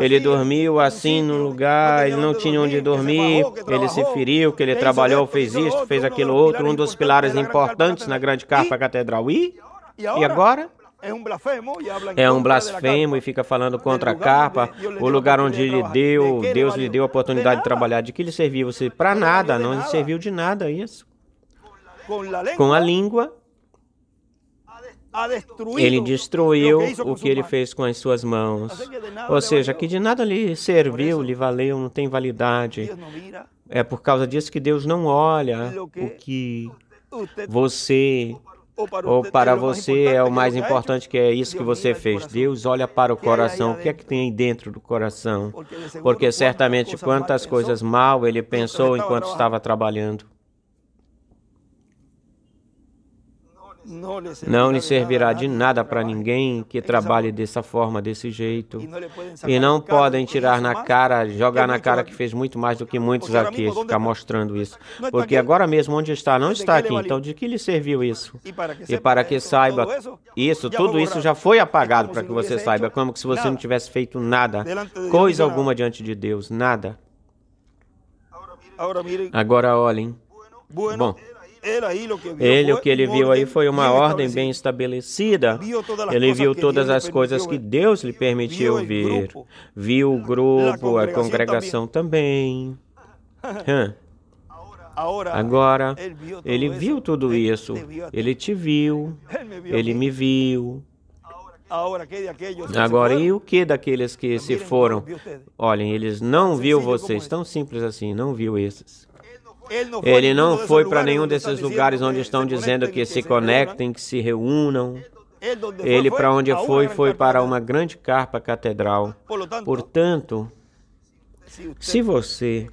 ele dormiu assim num lugar, ele não tinha onde dormir, ele se feriu, que ele trabalhou, fez isto, fez aquilo outro, um dos pilares importantes na grande carpa catedral. E agora? É um blasfemo e fica falando contra a carpa, o lugar onde Deus lhe deu a oportunidade de trabalhar. De que lhe serviu? Para nada, não lhe serviu de nada isso. Com a língua, ele destruiu o que ele fez com as suas mãos. Ou seja, que de nada lhe serviu, lhe valeu, não tem validade. É por causa disso que Deus não olha o que você ou para você é o mais importante, que é isso que você fez. Deus olha para o coração, o que é que tem aí dentro do coração? Porque certamente quantas coisas mal ele pensou enquanto estava trabalhando. Não lhe servirá de nada para ninguém que trabalhe dessa forma, desse jeito. E não podem tirar na cara, jogar na cara que fez muito mais do que muitos aqui, ficar mostrando isso. Porque agora mesmo onde está, não está aqui. Então de que lhe serviu isso? E para que saiba isso, tudo isso já foi apagado para que você saiba, como se você não tivesse feito nada, coisa alguma diante de Deus, nada. Agora olhem. Bom, o que ele viu aí foi uma ordem bem estabelecida. Ele viu todas as coisas que Deus lhe permitiu ver. Viu o grupo, a congregação também. Agora, ele viu tudo isso. Ele te viu. Ele me viu. Agora, e o que daqueles que se foram? Olhem, eles não viu vocês. Tão simples assim, não viu esses. Ele não foi para nenhum desses lugares onde estão dizendo que se conectem, que se reúnam. Ele para onde foi para uma grande carpa catedral. Portanto, se você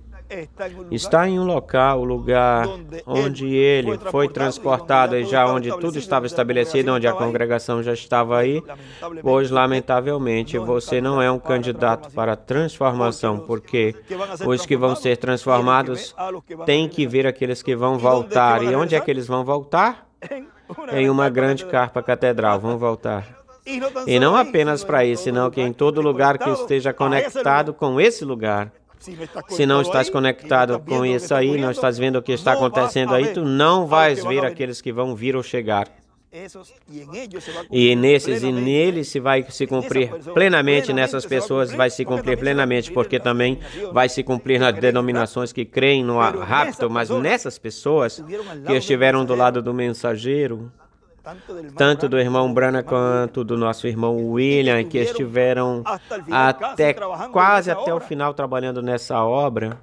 está em um local, o lugar onde ele foi transportado e já onde tudo estava estabelecido, onde a congregação já estava aí, pois, lamentavelmente, você não é um candidato para transformação, porque os que vão ser transformados têm que ver aqueles que vão voltar. E onde é que eles vão voltar? Em uma grande carpa catedral, vão voltar. E não apenas para isso, senão que em todo lugar que esteja conectado com esse lugar. Se não estás conectado com isso aí, não estás vendo o que está acontecendo aí, tu não vais ver aqueles que vão vir ou chegar. E nesses e neles se vai se cumprir plenamente, nessas pessoas vai se cumprir plenamente, porque também vai se cumprir nas denominações que creem no rapto, mas nessas pessoas que estiveram do lado do mensageiro, tanto do irmão Branham quanto do nosso irmão William, que estiveram quase até o final trabalhando nessa obra,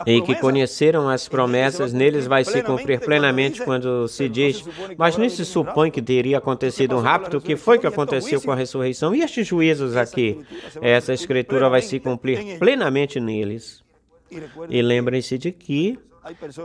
e que conheceram as promessas, neles vai se cumprir plenamente quando se diz, mas não se supõe que teria acontecido um rapto, o que foi que aconteceu com a ressurreição? E estes juízos aqui? Essa escritura vai se cumprir plenamente neles. E lembrem-se de que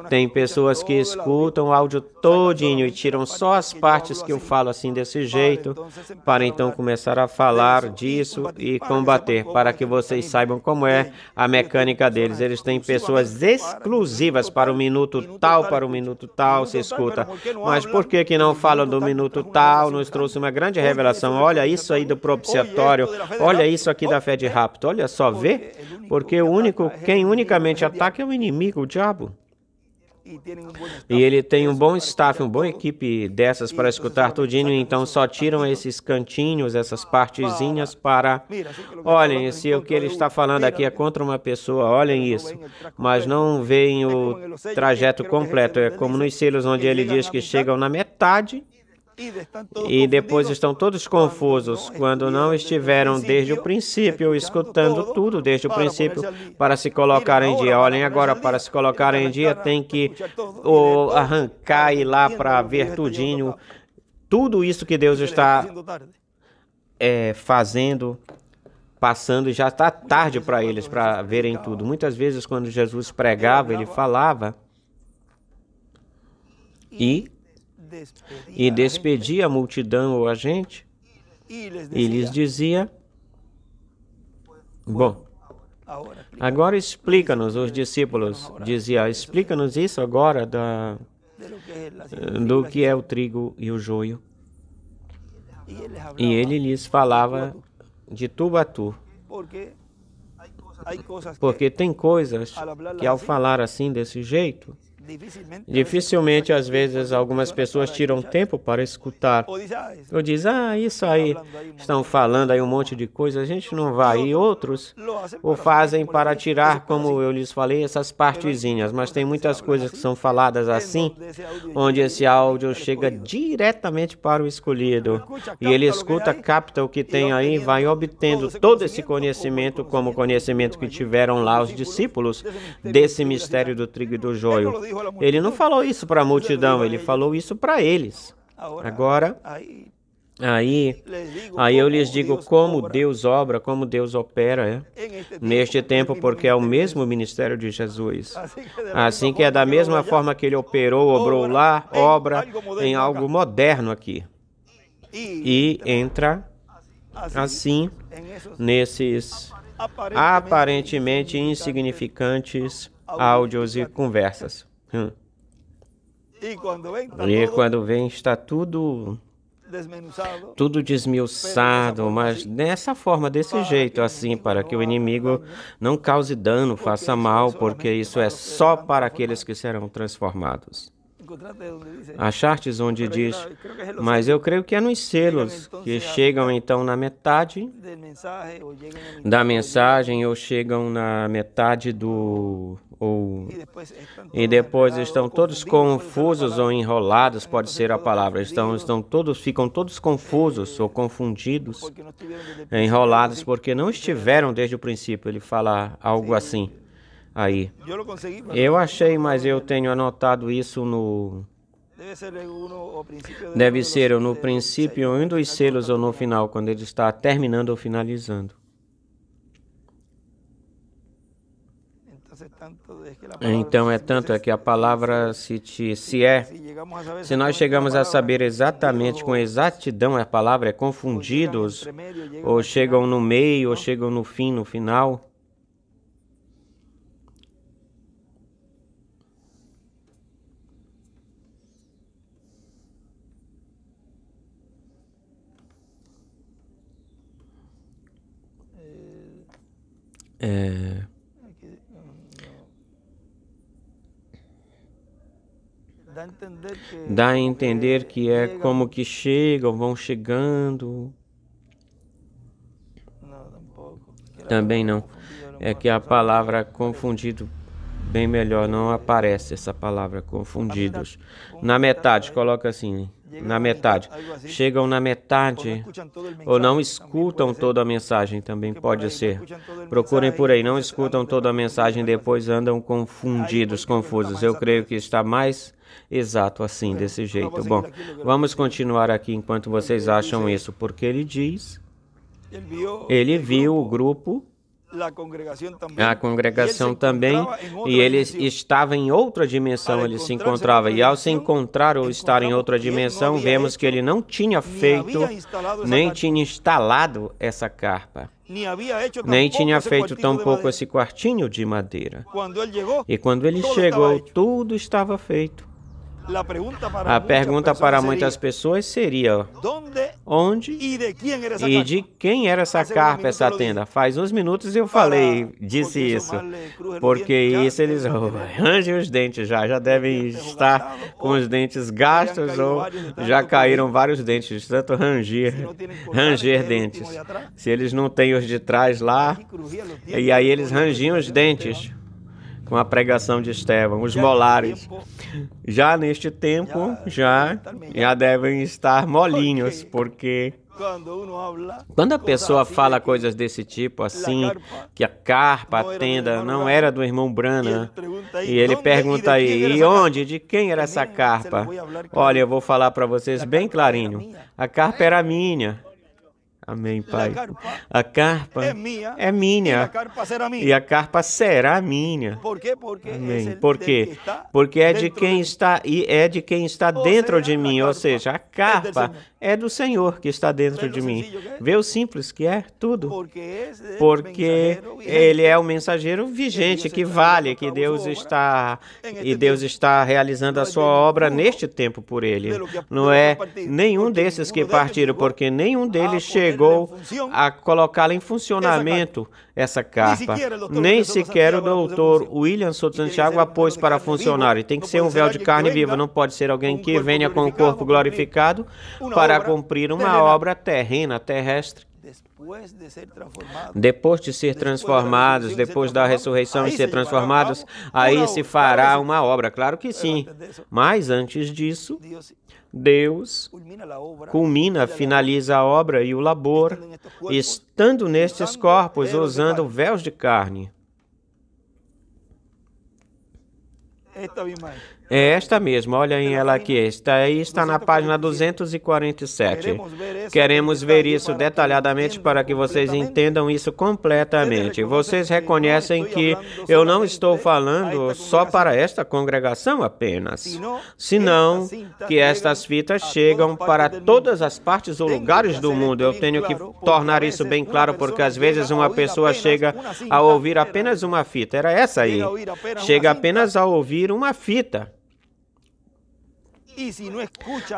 tem pessoas que escutam o áudio todinho e tiram só as partes que eu falo assim desse jeito, para então começar a falar disso e combater, para que vocês saibam como é a mecânica deles. Eles têm pessoas exclusivas para o minuto tal, se escuta. Mas por que não falam do minuto tal? Nos trouxe uma grande revelação. Olha isso aí do propiciatório, olha isso aqui da fé de rapto, olha só, vê? Porque quem unicamente ataca é o inimigo, o diabo. E ele tem um bom staff, uma boa equipe dessas para escutar tudinho, então só tiram esses cantinhos, essas partezinhas para... Olhem, se o que ele está falando aqui é contra uma pessoa, olhem isso. Mas não veem o trajeto completo, é como nos selos onde ele diz que chegam na metade e depois estão todos confusos quando não estiveram desde o princípio, escutando tudo desde o princípio para se colocar em dia. Olhem agora, para se colocar em dia tem que arrancar e ir lá para ver tudinho, tudo isso que Deus está fazendo, passando, e já está tarde para eles para verem tudo. Muitas vezes quando Jesus pregava, ele falava e despedia a multidão ou a gente, e lhes dizia, bom, agora explica-nos, os discípulos dizia, explica-nos isso agora do que é o trigo e o joio. E ele lhes falava de tu a tu, porque tem coisas que ao falar assim desse jeito, dificilmente, às vezes, algumas pessoas tiram tempo para escutar. Ou diz, isso aí, estão falando aí um monte de coisa, a gente não vai. E outros o fazem para tirar, como eu lhes falei, essas partezinhas. Mas tem muitas coisas que são faladas assim, onde esse áudio chega diretamente para o escolhido. E ele escuta, capta o que tem aí, vai obtendo todo esse conhecimento, como o conhecimento que tiveram lá os discípulos desse mistério do trigo e do joio. Ele não falou isso para a multidão, ele falou isso para eles. Agora, aí eu lhes digo como Deus obra, como Deus opera neste tempo, porque é o mesmo ministério de Jesus. Assim que é da mesma forma que ele obrou lá, obra em algo moderno aqui. E entra assim nesses aparentemente insignificantes áudios e conversas. E quando vem está tudo desmiuçado, mas dessa forma, desse jeito, assim, para que o inimigo não cause dano, faça mal, porque isso é só para aqueles que serão transformados. Achartes onde diz, mas eu creio que é nos selos, que chegam então na metade da mensagem, ou chegam na metade e depois estão todos confusos ou enrolados, pode ser a palavra. Ficam todos confusos ou confundidos, enrolados, porque não estiveram desde o princípio. Ele fala algo assim aí. Eu achei, mas eu tenho anotado isso deve ser no princípio, um dos selos, ou no final, quando ele está terminando ou finalizando. Então é que a palavra se nós chegamos a saber exatamente com exatidão a palavra é confundidos, ou chegam no meio, ou chegam no fim, no final. Dá a entender que é como que chegam, vão chegando. Também não. É que a palavra confundido, bem melhor, não aparece essa palavra, confundidos. Na metade, coloca assim, na metade. Chegam na metade, ou não escutam toda a mensagem, também pode ser. Procurem por aí, não escutam toda a mensagem, depois andam confundidos, confusos. Eu creio que está mais exato assim, desse jeito. Bom, vamos continuar aqui enquanto vocês acham isso, porque ele diz, ele viu o grupo, a congregação também, e ele estava em outra dimensão, ele se encontrava. E ao se encontrar ou estar em outra dimensão, vemos que ele não tinha feito, nem tinha instalado essa carpa, nem tinha feito tampouco esse quartinho de madeira. E quando ele chegou, tudo estava feito. A pergunta para muitas pessoas seria: onde e de quem era essa carpa, essa tenda? Faz uns minutos eu disse isso, porque isso eles rangem os dentes já devem estar com os dentes gastos ou já caíram vários dentes, de tanto ranger dentes. Se eles não têm os de trás lá, e aí eles rangiam os dentes com a pregação de Estevão, os molares. Já neste tempo, já devem estar molinhos, porque quando a pessoa fala coisas desse tipo, assim, que a carpa, a tenda, não era do irmão Branham, e ele pergunta aí, e onde, de quem era essa carpa? Olha, eu vou falar para vocês bem clarinho, a carpa era minha. Amém, Pai. A carpa é minha e a carpa será minha. Amém. Por quê? Porque é de quem está e é de quem está dentro de mim, ou seja, a carpa é do Senhor que está dentro de mim. Vê o simples que é tudo. Porque ele é o mensageiro vigente que vale, que Deus está realizando a sua obra neste tempo por ele. Não é nenhum desses que partiram, porque nenhum deles chegou a colocá-la em funcionamento, essa carpa. Nem sequer o doutor William Souto Santiago a pôs para funcionar. E tem que ser um véu de carne viva, não pode ser alguém que venha com o corpo glorificado para cumprir uma obra terrena, terrestre. Depois de ser transformados, depois da ressurreição e ser transformados, aí se fará uma obra, claro que sim. Mas antes disso, Deus culmina, finaliza a obra e o labor, estando nestes corpos, usando véus de carne. É esta mesma, olhem ela aqui, está na página 247. Queremos ver isso detalhadamente para que vocês entendam isso completamente. Vocês reconhecem que eu não estou falando só para esta congregação apenas, senão que estas fitas chegam para todas as partes ou lugares do mundo. Eu tenho que tornar isso bem claro, porque às vezes uma pessoa chega a ouvir apenas uma fita, era essa aí, chega apenas a ouvir uma fita.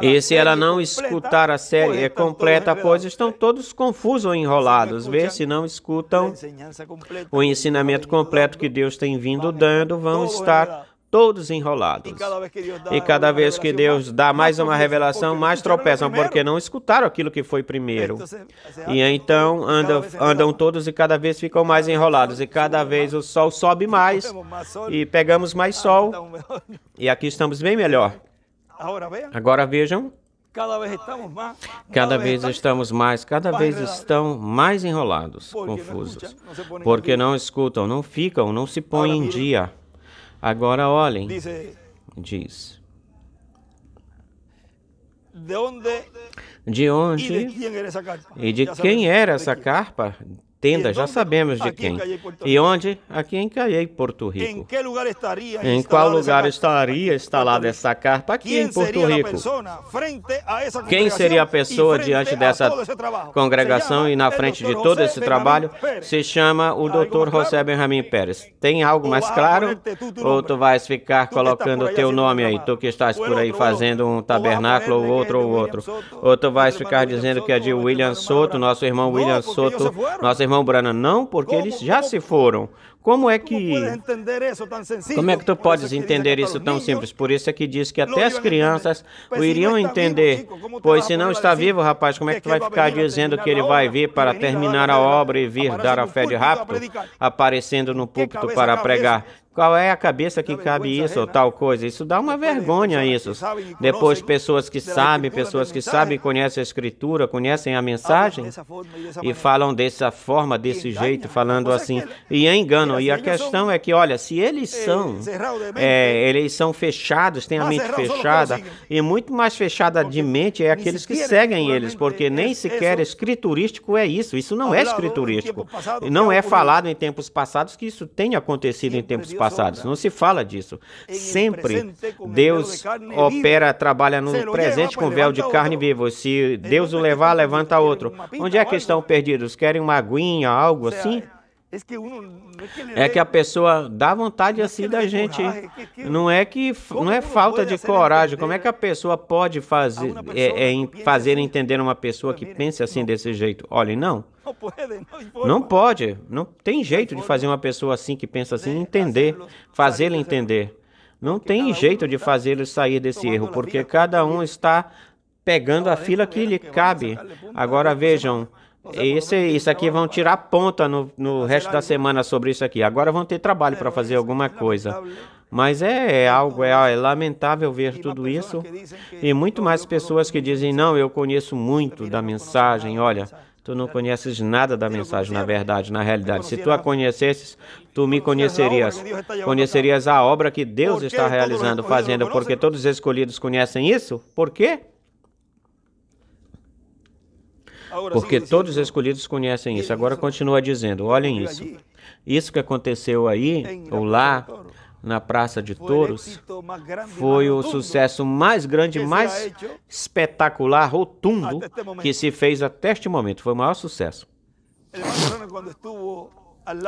E se ela não escutar a série completa, pois estão todos confusos ou enrolados. Vê se não escutam o ensinamento completo que Deus tem vindo dando, vão estar todos enrolados. E cada vez que Deus dá mais uma revelação, mais tropeçam, porque não escutaram aquilo que foi primeiro. E então andam todos e cada vez ficam mais enrolados. E cada vez o sol sobe mais e pegamos mais sol. E aqui estamos bem melhor. Agora vejam, cada vez estão mais enrolados, confusos, porque não escutam, não ficam, não se põem em dia. Agora olhem, diz, de onde e de quem era essa carpa? Tenda, já sabemos de quem. E onde? Aqui em Cayey, Porto Rico. Em qual lugar estaria instalada essa carpa? Aqui em Porto Rico. Quem seria a pessoa diante dessa congregação e na frente de todo esse trabalho? Se chama o Dr. José Benjamin Pérez. Tem algo mais claro? Ou tu vais ficar colocando o teu nome aí? Tu que estás por aí fazendo um tabernáculo ou outro. Ou tu vais ficar dizendo que é de William Souto, nosso irmão William Souto, nosso irmão Branham? Não, porque eles já se foram. Como é que tu podes entender isso tão simples? Por isso é que diz que até as crianças o iriam entender. Pois se não está vivo, rapaz, como é que tu vai ficar dizendo que ele vai vir para terminar a obra e vir dar a fé de rápido, aparecendo no púlpito para pregar? Qual é a cabeça que cabe isso ou tal coisa? Isso dá uma vergonha, isso. Depois, pessoas que sabem, conhecem a Escritura, conhecem a mensagem e falam dessa forma, desse jeito, falando assim, e enganam. E a questão é que, olha, se eles são fechados, têm a mente fechada, e muito mais fechada de mente é aqueles que seguem eles, porque nem sequer escriturístico é isso. Isso não é escriturístico. E não é falado em tempos passados que isso tenha acontecido em tempos passados. Não se fala disso. Sempre Deus trabalha no presente com véu de carne viva. Se Deus o levar, levanta outro. Onde é que estão perdidos? Querem uma aguinha, algo assim? É que a pessoa dá vontade assim da gente. Não é falta de coragem. Como é que a pessoa pode fazer entender uma pessoa que pense assim desse jeito? Olha, não. Não pode. Não tem jeito de fazer uma pessoa assim que pensa assim entender, fazê-la entender. Não tem jeito de fazê-lo sair desse erro, porque cada um está pegando a fila que lhe cabe. Agora vejam. Isso aqui vão tirar ponta no resto da semana sobre isso aqui. Agora vão ter trabalho para fazer alguma coisa. Mas é lamentável ver tudo isso. E muito mais pessoas que dizem, não, eu conheço muito da mensagem. Olha, tu não conheces nada da mensagem, na verdade, na realidade. Se tu a conhecesses, tu me conhecerias. Conhecerias a obra que Deus está realizando, fazendo, porque todos os escolhidos conhecem isso. Por quê? Porque todos os escolhidos conhecem isso. Agora continua dizendo, olhem isso. Isso que aconteceu aí, ou lá, na Praça de Touros, foi o sucesso mais grande, mais espetacular, rotundo, que se fez até este momento. Foi o maior sucesso.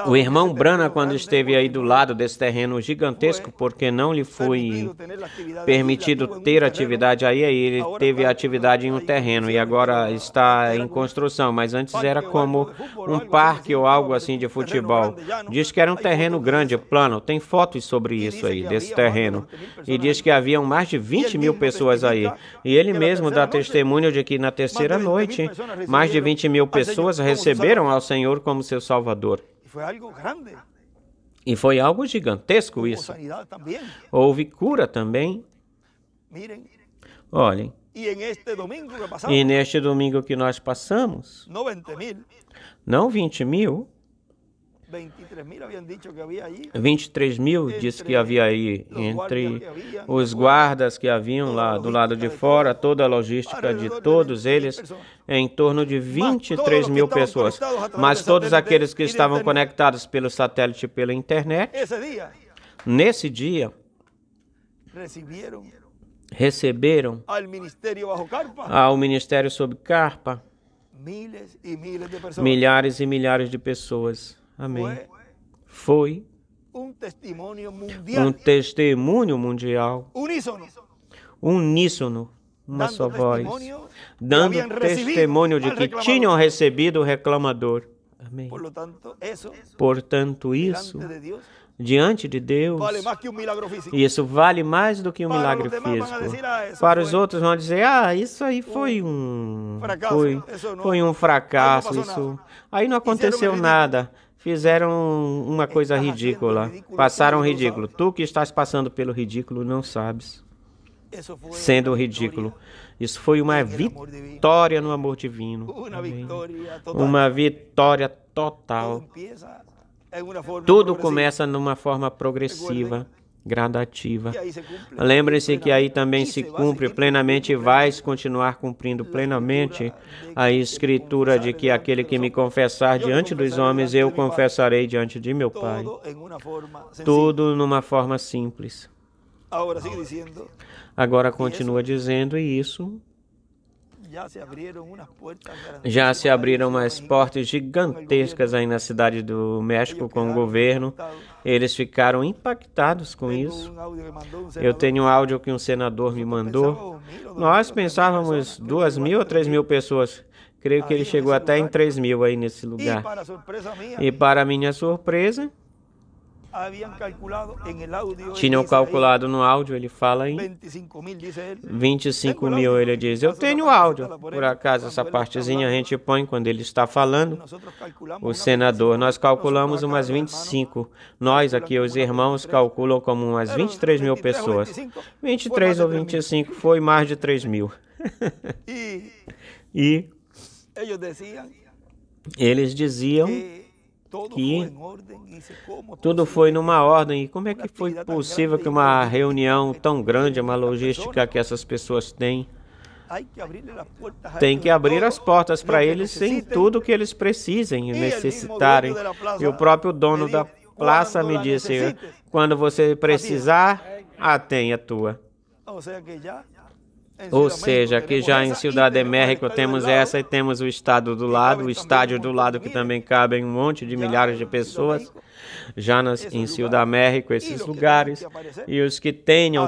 O irmão Branham, quando esteve aí do lado desse terreno gigantesco, porque não lhe foi permitido ter atividade aí, ele teve atividade em um terreno e agora está em construção, mas antes era como um parque ou algo assim de futebol. Diz que era um terreno grande, plano, tem fotos sobre isso aí, desse terreno. E diz que haviam mais de 20 mil pessoas aí. E ele mesmo dá testemunho de que na terceira noite, mais de 20 mil pessoas receberam ao Senhor como seu Salvador. E foi algo gigantesco isso. Houve cura também. Olhem. E neste domingo que nós passamos, não 20 mil, 23 mil disse que havia aí, entre os guardas que haviam lá do lado de fora, toda a logística de todos eles, em torno de 23 mil pessoas. Mas todos aqueles que estavam conectados pelo satélite e pela internet, nesse dia, receberam ao ministério sob carpa milhares e milhares de pessoas. Amém. Foi um testemunho mundial, uníssono, uma só voz, dando testemunho de que tinham recebido o reclamador. Amém. Portanto, isso, diante de Deus, isso vale mais do que um milagre físico. Para os outros vão dizer, isso aí foi um fracasso, isso aí não aconteceu nada. Fizeram uma coisa ridícula, passaram ridículo. Tu que estás passando pelo ridículo não sabes, sendo ridículo. Isso foi uma vitória no amor divino. Amém. Uma vitória total. Tudo começa numa forma progressiva, gradativa. Lembre-se que aí também se cumpre plenamente e vais continuar cumprindo plenamente a escritura de que aquele que me confessar diante dos homens, eu confessarei diante de meu Pai. Tudo numa forma simples. Agora continua dizendo, e isso já se abriram umas portas gigantescas aí na cidade do México com o governo. Eles ficaram impactados com isso. Eu tenho um áudio que um senador me mandou. Nós pensávamos 2.000 ou 3.000 pessoas. Creio que ele chegou até em 3.000 aí nesse lugar. E para minha surpresa, Tinham calculado no áudio, ele fala em 25 mil, ele diz, eu tenho áudio. Por acaso, essa partezinha a gente põe quando ele está falando, o senador. Nós calculamos umas 25. Nós aqui, os irmãos, calculam como umas 23 mil pessoas. 23 ou 25, foi mais de 3 mil. E eles diziam que tudo foi numa ordem. E como é que foi possível que uma reunião tão grande, uma logística que essas pessoas têm, tem que abrir as portas para eles em tudo que eles precisem e necessitarem. E o próprio dono da praça me disse, quando você precisar, tenha a tua. Ou seja, que já em Ciudad de México temos essa e temos o estado do lado, o estádio do lado que também cabem um monte de milhares de pessoas. Já em Ciudad de México, esses lugares. E os que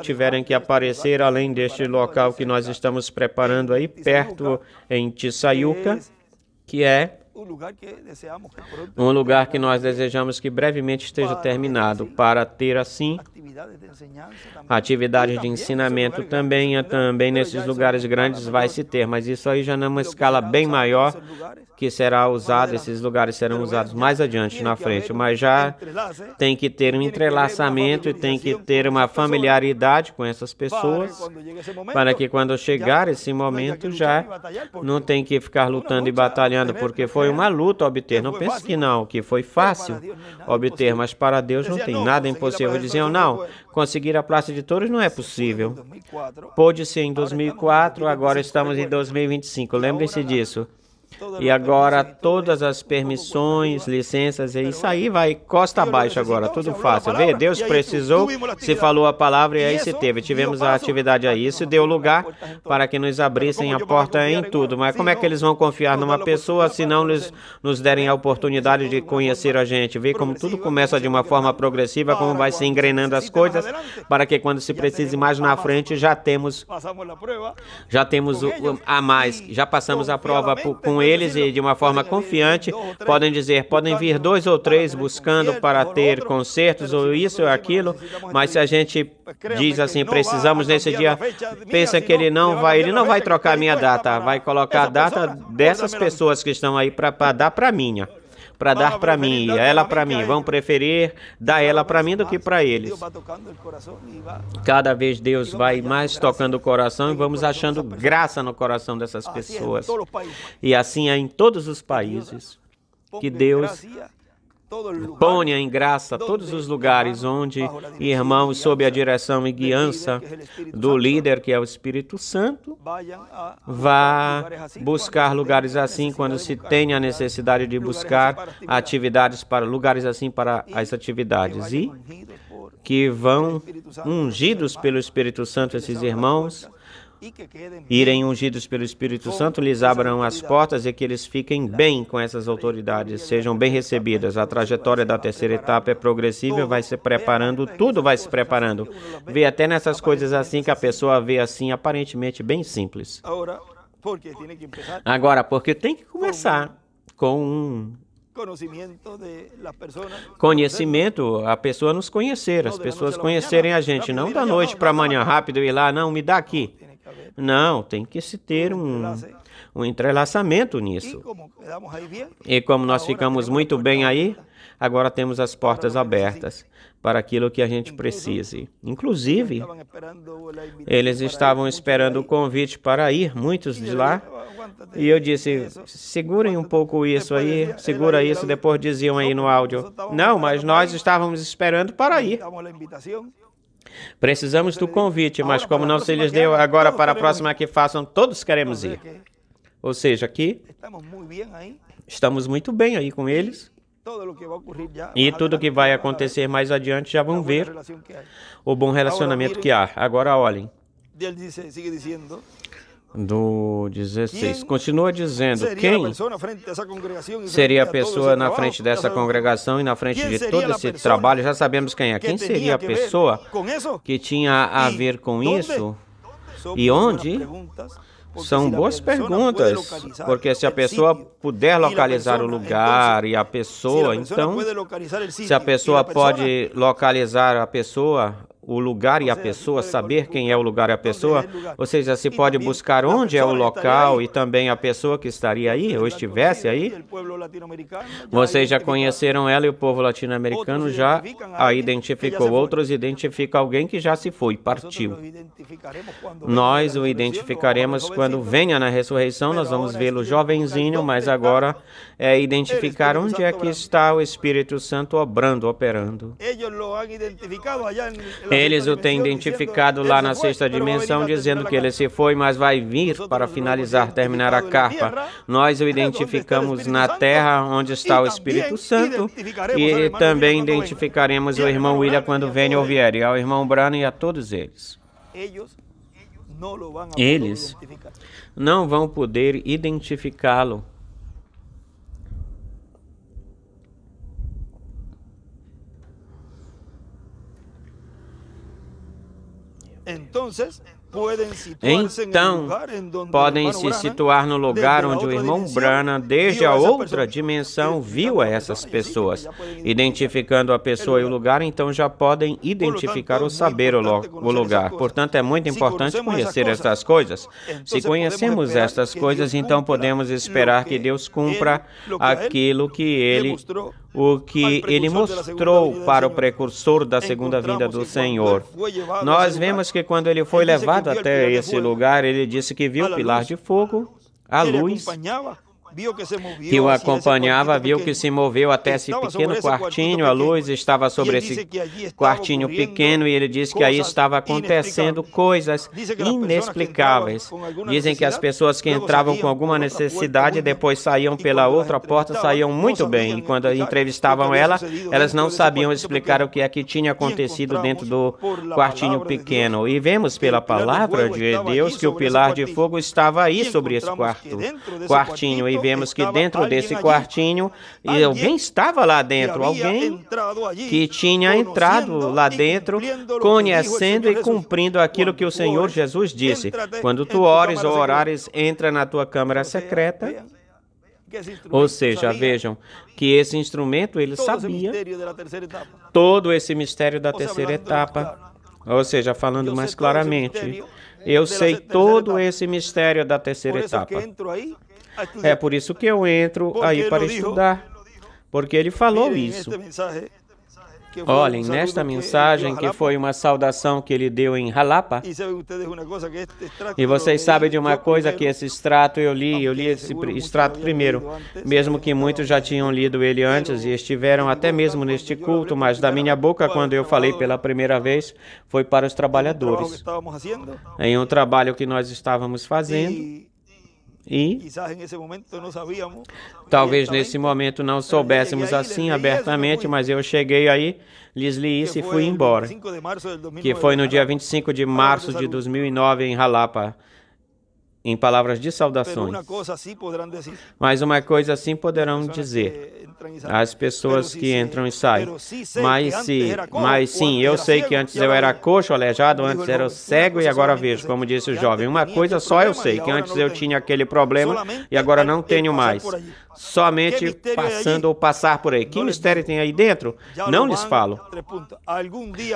tiverem que aparecer além deste local que nós estamos preparando aí, perto em Tizayuca, que é um lugar que nós desejamos que brevemente esteja terminado, para ter assim atividades de ensinamento também nesses lugares grandes vai se ter, mas isso aí já numa escala bem maior, que será usado, esses lugares serão usados mais adiante na frente, mas já tem que ter um entrelaçamento e tem que ter uma familiaridade com essas pessoas, para que quando chegar esse momento já não tem que ficar lutando e batalhando, porque foi uma luta obter. Não pense que foi fácil obter, mas para Deus não tem nada impossível. Diziam, não, conseguir a Praça de Touros não é possível. Pôde ser em 2004, agora estamos em 2025, lembre-se disso. E agora todas as permissões, licenças, isso aí vai costa abaixo agora, tudo fácil. Vê, Deus precisou, se falou a palavra e aí se teve. Tivemos a atividade aí, isso deu lugar para que nos abrissem a porta em tudo. Mas como é que eles vão confiar numa pessoa se não nos derem a oportunidade de conhecer a gente? Vê como tudo começa de uma forma progressiva, como vai se engrenando as coisas, para que quando se precise mais na frente, já temos a mais, já passamos a prova com eles e de uma forma confiante podem vir 2 ou 3 buscando para ter concertos ou isso ou aquilo, mas se a gente diz assim, precisamos nesse dia, pensa que ele não vai trocar a minha data, vai colocar a data dessas pessoas que estão aí para dar para mim e ela para mim. Vão preferir dar ela para mim do que para eles. Cada vez Deus vai mais tocando o coração e vamos achando graça no coração dessas pessoas. E assim é em todos os países que Deus ponha em graça todos os lugares onde irmãos, sob a direção e guiança do líder, que é o Espírito Santo, vá buscar lugares assim quando se tem a necessidade de buscar atividades para lugares assim para as atividades. E que vão ungidos pelo Espírito Santo esses irmãos, irem ungidos pelo Espírito Santo, lhes abram as portas e que eles fiquem bem com essas autoridades, sejam bem recebidas. A trajetória da terceira etapa é progressiva, vai se preparando, tudo vai se preparando. Vê até nessas coisas assim que a pessoa vê assim, aparentemente bem simples. Agora, porque tem que começar com um conhecimento, a pessoa nos conhecer, as pessoas conhecerem a gente, não da noite para amanhã, rápido ir lá, não, me dá aqui. Não, tem que se ter um entrelaçamento nisso. E como nós ficamos muito bem aí, agora temos as portas abertas para aquilo que a gente precise. Inclusive, eles estavam esperando o convite para ir, muitos de lá, e eu disse, segurem um pouco isso aí, segura isso, depois diziam aí no áudio. Não, mas nós estávamos esperando para ir. Precisamos do convite, mas como não se lhes deu, agora para a próxima que façam, todos queremos ir. Ou seja, aqui estamos muito bem aí com eles. E tudo que vai acontecer mais adiante já vão ver o bom relacionamento que há. Agora olhem. Do 16. Continua dizendo, quem seria a pessoa na frente dessa congregação e na frente de todo esse trabalho? Já sabemos quem é. Quem seria a pessoa que tinha a ver com isso? E onde? São boas perguntas, porque se a pessoa puder localizar o lugar e a pessoa, então, se a pessoa pode localizar a pessoa, o lugar e a pessoa, saber quem é o lugar e a pessoa, ou seja, se pode buscar onde é o local e também a pessoa que estaria aí, ou estivesse aí. Vocês já conheceram ela e o povo latino-americano já a identificou. Outros identificam alguém que já se foi, partiu. Nós o identificaremos quando venha na ressurreição, nós vamos vê-lo jovenzinho, mas agora é identificar onde é que está o Espírito Santo obrando, operando. Eles o têm identificado lá na sexta dimensão, dizendo que ele se foi, mas vai vir para finalizar, terminar a carpa. Nós o identificamos na terra, onde está o Espírito Santo, e também identificaremos o irmão William quando venha ou vier, e ao irmão Branham e a todos eles. Eles não vão poder identificá-lo. Então, podem se situar no lugar onde o irmão Branham, desde a outra dimensão, viu essas pessoas. Identificando a pessoa e o lugar, então já podem identificar ou saber o lugar. Portanto, é muito importante conhecer essas coisas. Se conhecemos estas coisas, então podemos esperar que Deus cumpra aquilo que Ele mostrou para o precursor da segunda vinda do Senhor. Nós vemos que quando ele foi levado até esse lugar, ele disse que viu o pilar de fogo, a luz, que o acompanhava, viu que se moveu até esse pequeno quartinho, a luz estava sobre esse quartinho pequeno e ele disse que aí estava acontecendo coisas inexplicáveis. Dizem que as pessoas que entravam com alguma necessidade e depois saíam pela outra porta saíam muito bem. E quando entrevistavam ela, elas não sabiam explicar o que é que tinha acontecido dentro do quartinho pequeno. E vemos pela palavra de Deus que o pilar de fogo estava aí sobre esse quartinho. E vemos que dentro desse quartinho, e alguém estava lá dentro, alguém que tinha entrado lá dentro, conhecendo e cumprindo aquilo que o Senhor Jesus disse. Quando tu ores ou orares, entra na tua câmara secreta. Ou seja, vejam que esse instrumento, ele sabia todo esse mistério da terceira etapa. Ou seja, falando mais claramente, eu sei todo esse mistério da terceira etapa. É por isso que eu entro aí para estudar, porque ele falou isso. Olhem, nesta mensagem, que foi uma saudação que ele deu em Jalapa, e vocês sabem de uma coisa, que esse extrato eu li esse extrato primeiro, mesmo que muitos já tinham lido ele antes e estiveram até mesmo neste culto, mas da minha boca, quando eu falei pela primeira vez, foi para os trabalhadores, em um trabalho que nós estávamos fazendo. E talvez nesse momento não soubéssemos assim abertamente, mas eu cheguei aí, lhes li isso e fui embora. Que foi no dia 25 de março de 2009 em Jalapa, em palavras de saudações. Mas uma coisa assim poderão dizer as pessoas que entram e saem. Mas sim, eu sei que antes eu era coxo, aleijado, antes era cego e agora vejo, como disse o jovem. Uma coisa só eu sei, que antes eu tinha aquele problema e agora não tenho mais. Somente passando ou passar por aí. Que mistério tem aí dentro? Não lhes falo.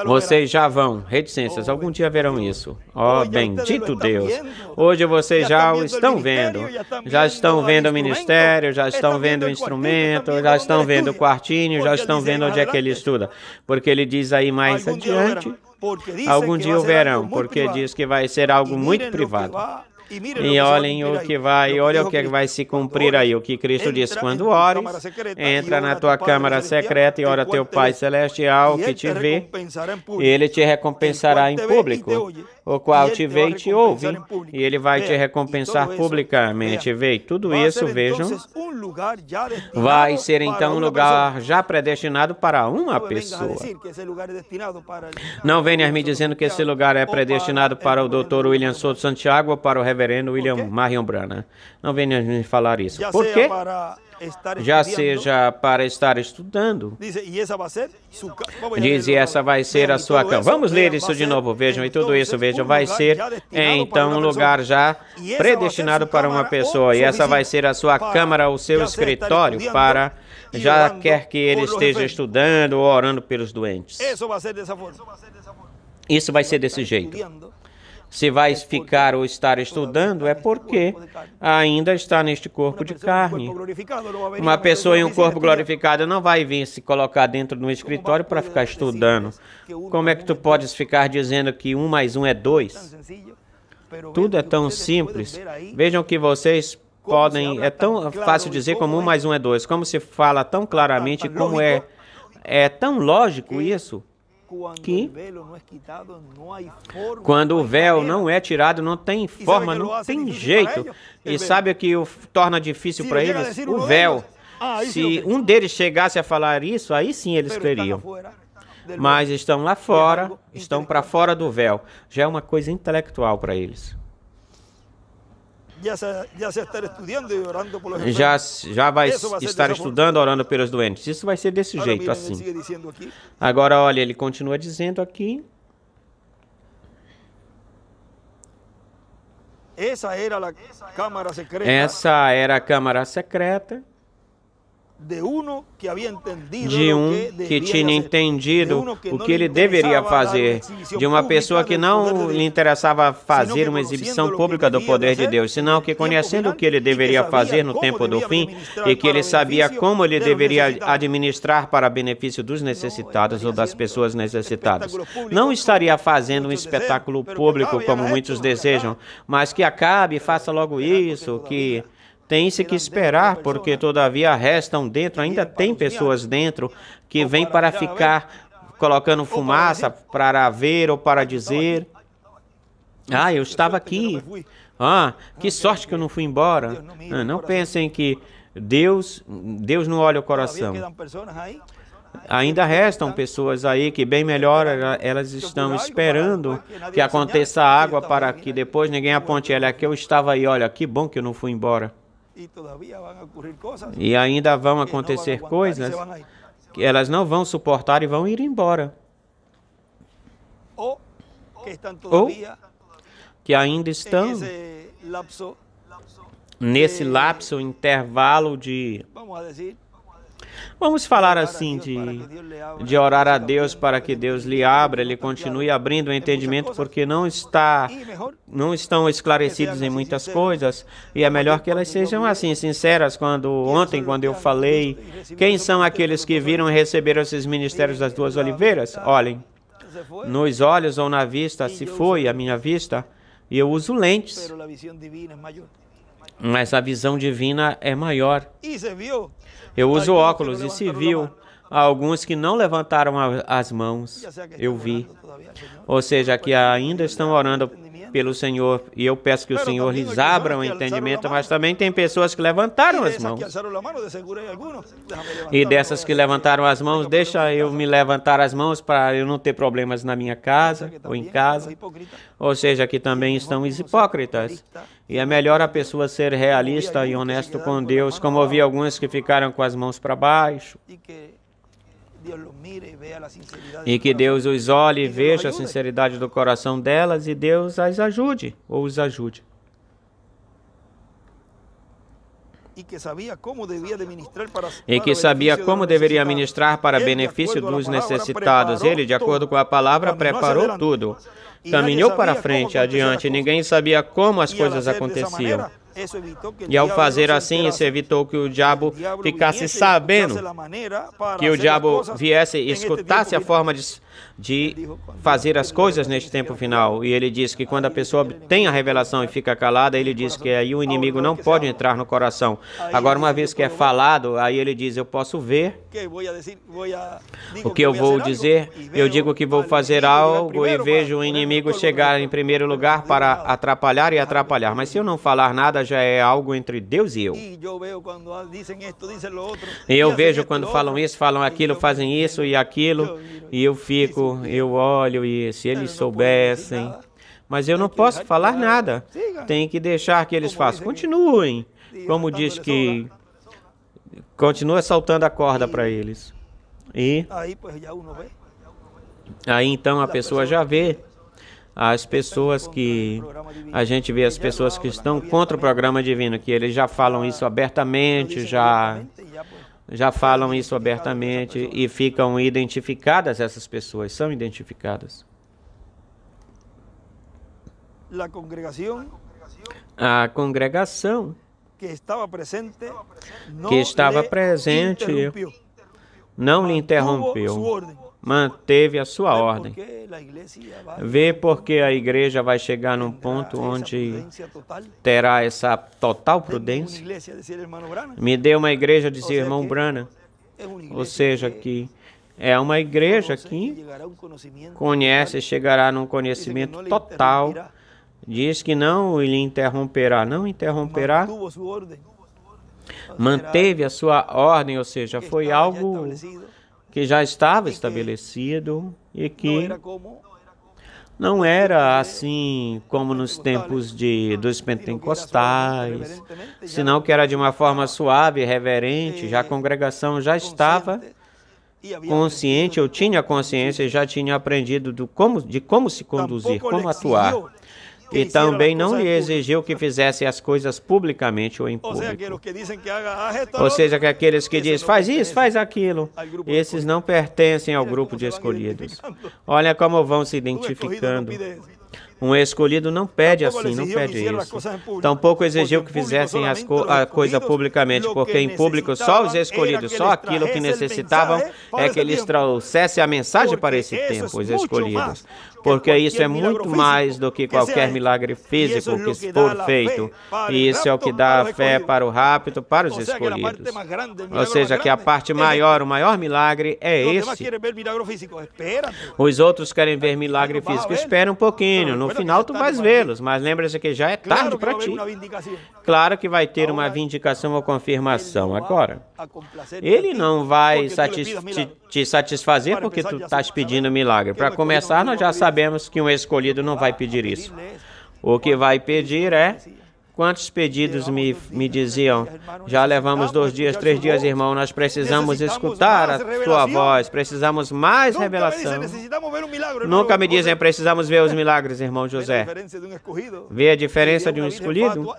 Vocês já vão, reticências, algum dia verão isso. Oh, bendito Deus. Hoje vocês já o estão vendo. Já estão vendo o ministério, já estão vendo o instrumento, já estão vendo o quartinho, já estão vendo onde é que ele estuda. Porque ele diz aí mais adiante, algum dia o verão, porque diz que vai ser algo muito privado. E olhem o que olha o que vai se cumprir aí, o que Cristo disse: quando ores, entra na tua câmara secreta e ora teu Pai Celestial que te vê, e Ele te recompensará em público, o qual te vê e te ouve, e Ele vai te recompensar publicamente. Vê, tudo isso, vejam, vai ser então um lugar já predestinado para uma pessoa. Não venhas me dizendo que esse lugar é predestinado para o Dr. William Souto Santiago ou para o Reverendo reverendo William Marion Branham. Não venha me falar isso. Por quê? Já seja para estar estudando. Diz, e essa vai ser a sua cama. Vamos ler isso de novo, vejam, e tudo isso, vejam, vai ser, então, um lugar já predestinado para uma pessoa, e essa vai ser a sua câmara, o seu escritório, para, já quer que ele esteja estudando ou orando pelos doentes. Isso vai ser desse jeito. Se vai ficar ou estar estudando, é porque ainda está neste corpo de carne. Uma pessoa em um corpo glorificado não vai vir se colocar dentro de um escritório para ficar estudando. Como é que tu podes ficar dizendo que 1 mais 1 é 2? Tudo é tão simples. Vejam que vocês podem... É tão fácil dizer como 1 mais 1 é 2. Como se fala tão claramente, como é tão lógico isso, que quando o véu não é tirado, não tem forma, não tem jeito. E sabe o que torna difícil para eles? O véu. Se um deles chegasse a falar isso, aí sim eles creriam. Mas estão lá fora, estão para fora do véu. Já é uma coisa intelectual para eles. Já vai estar estudando, orando pelos doentes. Isso vai ser desse jeito, assim. Agora, olha, ele continua dizendo aqui. Essa era a câmara secreta de um que tinha entendido o que ele deveria fazer, de uma pessoa que não lhe interessava fazer uma exibição pública do poder de Deus, senão que conhecendo o que ele deveria fazer no tempo do fim e que ele sabia como ele deveria administrar para benefício dos necessitados ou das pessoas necessitadas. Não estaria fazendo um espetáculo público como muitos desejam, mas que acabe, faça logo isso, que... Tem-se que esperar, porque todavia restam dentro, ainda tem pessoas dentro que vêm para ficar colocando fumaça, para ver ou para dizer, eu estava aqui, que sorte que eu não fui embora. Não pensem que Deus não olha o coração. Ainda restam pessoas aí que bem melhor, elas estão esperando que aconteça água para que depois ninguém aponte ela que eu estava aí, olha, que bom que eu não fui embora. E ainda vão acontecer coisas que elas não vão suportar e vão ir embora. Ou que ainda estão nesse lapso, intervalo de... Vamos falar assim, de orar a Deus para que Deus lhe abra, Ele continue abrindo o entendimento, porque não estão esclarecidos em muitas coisas, e é melhor que elas sejam assim, sinceras. Ontem, quando eu falei, quem são aqueles que viram e receberam esses ministérios das duas oliveiras? Olhem, nos olhos ou na vista, se foi a minha vista, e eu uso lentes, mas a visão divina é maior. Eu uso óculos e se viu alguns que não levantaram as mãos, eu vi. Ou seja, que ainda estão orando pelo Senhor, e eu peço que o Senhor lhes abra o entendimento, mas também tem pessoas que levantaram as mãos. E dessas que levantaram as mãos, deixa eu me levantar as mãos para eu não ter problemas na minha casa ou em casa. Ou seja, que também estão os hipócritas. E é melhor a pessoa ser realista e honesto com Deus, como ouvi alguns que ficaram com as mãos para baixo. E que Deus os olhe e veja a sinceridade do coração delas e Deus as ajude, ou os ajude. E que sabia como deveria ministrar para benefício dos necessitados. Ele, de acordo com a palavra, preparou tudo. Caminhou para frente, adiante. Ninguém sabia como as coisas aconteciam. E ao fazer assim, isso evitou que o diabo ficasse sabendo, que o diabo viesse e escutasse a forma de fazer as coisas neste tempo final. E ele diz que quando a pessoa tem a revelação e fica calada, ele diz que aí o inimigo não pode entrar no coração. Agora, uma vez que é falado, aí ele diz, eu posso ver o que eu vou dizer, eu digo que vou fazer algo e vejo o inimigo chegar em primeiro lugar para atrapalhar e atrapalhar. Mas se eu não falar nada, já é algo entre Deus e eu. E eu vejo quando falam isso, falam aquilo, fazem isso e aquilo, e eu olho e se eles soubessem, Mas eu não posso falar nada. Tem que deixar que eles façam. Continuem. Como diz que continua saltando a corda para eles. E aí então a pessoa já vê as pessoas que a gente vê as pessoas que estão contra o programa divino, que eles já falam isso abertamente, já falam isso abertamente e ficam identificadas, essas pessoas são identificadas. A congregação que estava presente não lhe interrompeu, manteve a sua ordem. Vê porque a igreja vai chegar num ponto onde terá essa total prudência. Me dê uma igreja, dizia o irmão Branham. Ou seja, que é uma igreja que conhece e chegará num conhecimento total. Diz que não lhe interromperá, não interromperá. Manteve a sua ordem, ou seja, foi algo que já estava estabelecido e que não era assim como nos tempos dos pentecostais, senão que era de uma forma suave e reverente. Já a congregação já estava consciente, ou tinha consciência e já tinha aprendido de como se conduzir, como atuar. E também não lhe exigiu que fizesse as coisas publicamente ou em público. Ou seja, que aqueles que dizem, faz isso, faz aquilo, esses não pertencem ao grupo de escolhidos. Olha como vão se identificando. Um escolhido não pede assim, não pede isso. Tampouco exigiu que fizessem a coisa publicamente, porque em público só os escolhidos, só aquilo que necessitavam é que eles trouxessem a mensagem para esse tempo, os escolhidos. Porque isso é muito mais do que qualquer milagre físico que for feito. E isso é o que dá a fé para o rápido, para os escolhidos. Ou seja, que a parte maior, o maior milagre é esse. Os outros querem ver milagre físico. Espera um pouquinho, no final tu vais vê-los, mas lembra-se que já é tarde para ti. Claro que vai ter uma vindicação ou confirmação. Agora, ele não vai te satisfazer porque tu estás pedindo milagre. Para começar, nós já sabemos que um escolhido não vai pedir isso. O que vai pedir é... Quantos pedidos me diziam, já levamos 2 dias, 3 dias, irmão, nós precisamos escutar a tua voz, precisamos mais revelação. Nunca me dizem, precisamos ver os milagres, irmão José. Vê a diferença de um escolhido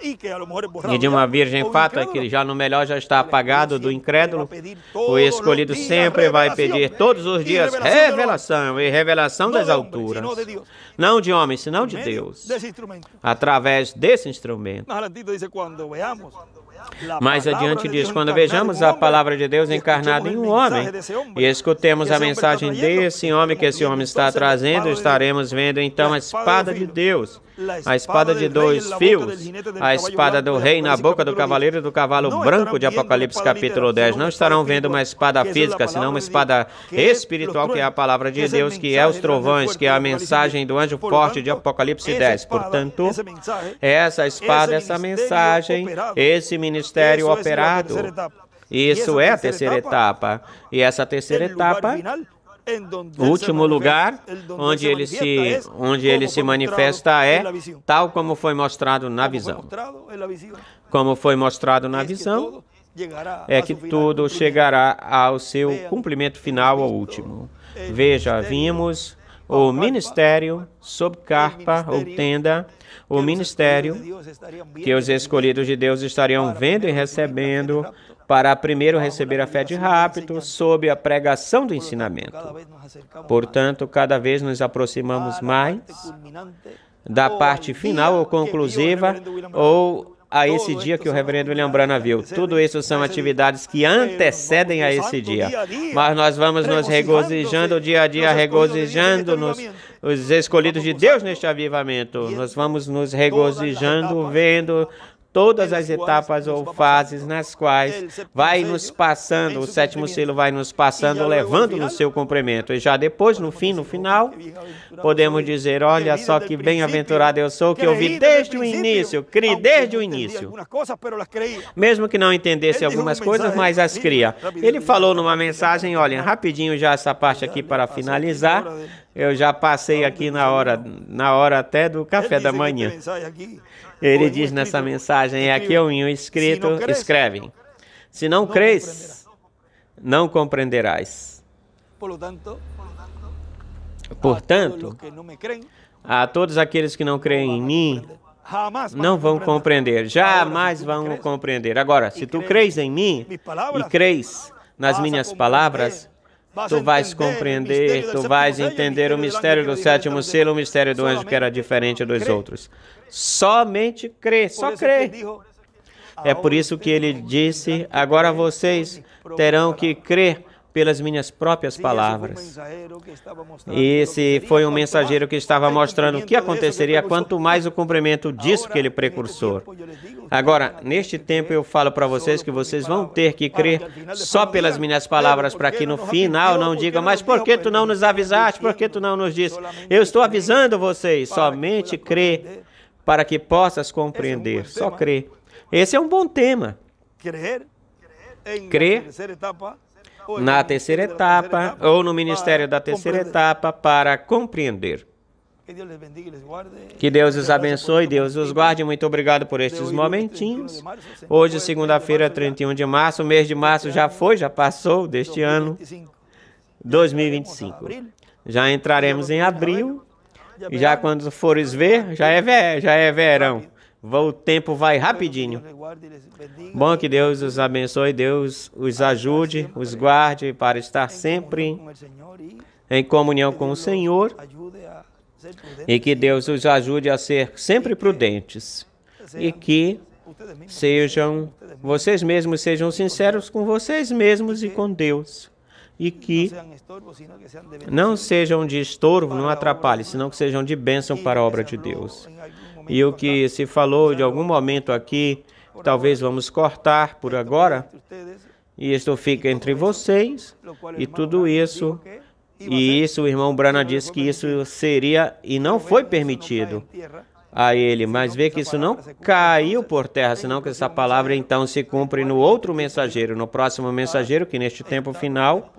e de uma virgem fata, que já no melhor já está apagado do incrédulo. O escolhido sempre vai pedir todos os dias revelação e revelação das alturas. Não de homem, senão de Deus. Através desse instrumento. Mais adiante diz, quando vejamos a palavra de Deus encarnada em um homem e escutemos a mensagem desse homem que esse homem está trazendo, estaremos vendo então a espada de Deus, a espada de 2 fios, a espada do rei na boca do cavaleiro e do cavalo branco de Apocalipse capítulo 10. Não estarão vendo uma espada física, senão uma espada espiritual, que é a palavra de Deus, que é os trovões, que é a mensagem do anjo forte de Apocalipse 10. Portanto, essa espada, essa mensagem, esse ministério operado, isso é a terceira etapa. E essa terceira etapa, o último lugar onde ele se manifesta é tal como foi mostrado na visão. Como foi mostrado na visão, é que tudo chegará ao seu cumprimento final, ao último. Veja, vimos o ministério sob carpa ou tenda, o ministério que os escolhidos de Deus estariam vendo e recebendo para primeiro receber a fé de rápido sob a pregação do ensinamento. Portanto, cada vez nos aproximamos mais da parte final ou conclusiva ou a esse dia que o reverendo William Branham viu. Tudo isso são atividades que antecedem a esse dia. Mas nós vamos nos regozijando dia a dia, regozijando-nos, os escolhidos de Deus neste avivamento. Nós vamos nos regozijando, vendo todas as etapas ou fases nas quais vai nos passando, o 7º selo vai nos passando, levando no seu cumprimento. E já depois, no final, podemos dizer, olha só que bem-aventurado eu sou, que eu vi desde o início, criei desde o início. Mesmo que não entendesse algumas coisas, mas as cria. Ele falou numa mensagem, olha, rapidinho já essa parte aqui para finalizar, Eu já passei aqui na hora até do café da manhã. Ele diz nessa mensagem, aqui o escrito, escreve: se não crês, não compreenderás. Portanto, a todos aqueles que não creem em mim, não vão compreender, jamais vão compreender. Agora, se tu crês em mim e crês nas minhas palavras, tu vais compreender, tu vais entender o mistério do sétimo selo, o mistério do anjo que era diferente dos outros. Somente crê, só crê. É por isso que ele disse, agora vocês terão que crer pelas minhas próprias palavras. E esse foi um mensageiro que estava mostrando o que aconteceria quanto mais o cumprimento disso que ele precursor. Agora, neste tempo eu falo para vocês que vocês vão ter que crer só pelas minhas palavras, para que no final não digam, mas por que tu não nos avisaste, por que tu não nos disse? Eu estou avisando vocês, somente crê para que possas compreender, só crê. Esse é um bom tema. Crer na terceira etapa ou no ministério da terceira etapa para compreender. Que Deus os abençoe, Deus os guarde. Muito obrigado por estes momentinhos. Hoje, segunda-feira, 31 de março, o mês de março já foi, já passou deste ano 2025. Já entraremos em abril e já quando fores ver, já é verão. O tempo vai rapidinho. Bom, que Deus os abençoe, Deus os ajude, os guarde para estar sempre em comunhão com o Senhor e que Deus os ajude a ser sempre prudentes e que vocês mesmos sejam sinceros com vocês mesmos e com Deus e que não sejam de estorvo, não atrapalhem, senão que sejam de bênção para a obra de Deus. E o que se falou de algum momento aqui, talvez vamos cortar por agora, e isto fica entre vocês, e tudo isso, e isso o irmão Branham disse que isso seria, e não foi permitido a ele, mas vê que isso não caiu por terra, senão que essa palavra então se cumpre no outro mensageiro, no próximo mensageiro, que neste tempo final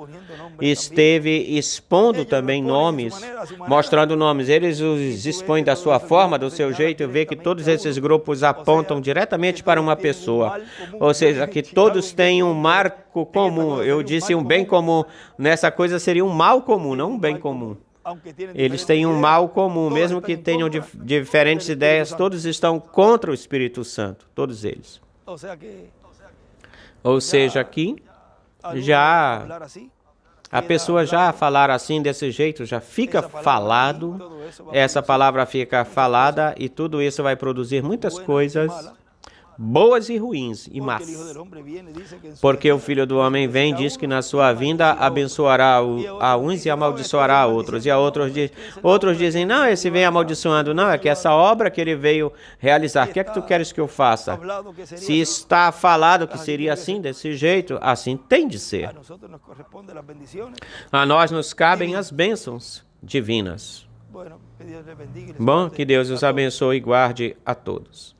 esteve expondo também nomes, mostrando nomes. Eles os expõem da sua forma, do seu jeito, e vê que todos esses grupos apontam diretamente para uma pessoa, ou seja, que todos têm um marco comum. Eu disse um bem comum, nessa coisa seria um mal comum, não um bem comum. Eles têm um mal comum, mesmo que tenham diferentes ideias, todos estão contra o Espírito Santo, todos eles. Ou seja, aqui, já a pessoa já falar assim, desse jeito, já fica falado, essa palavra fica falada e tudo isso vai produzir muitas coisas boas e ruins e más. Porque o Filho do Homem vem e diz que na sua vinda abençoará a uns e amaldiçoará a outros. E a outros dizem, não, esse vem amaldiçoando. Não, é que essa obra que ele veio realizar, o que é que tu queres que eu faça? Se está falado que seria assim, desse jeito, assim tem de ser. A nós nos cabem as bênçãos divinas. Bom, que Deus os abençoe e guarde a todos.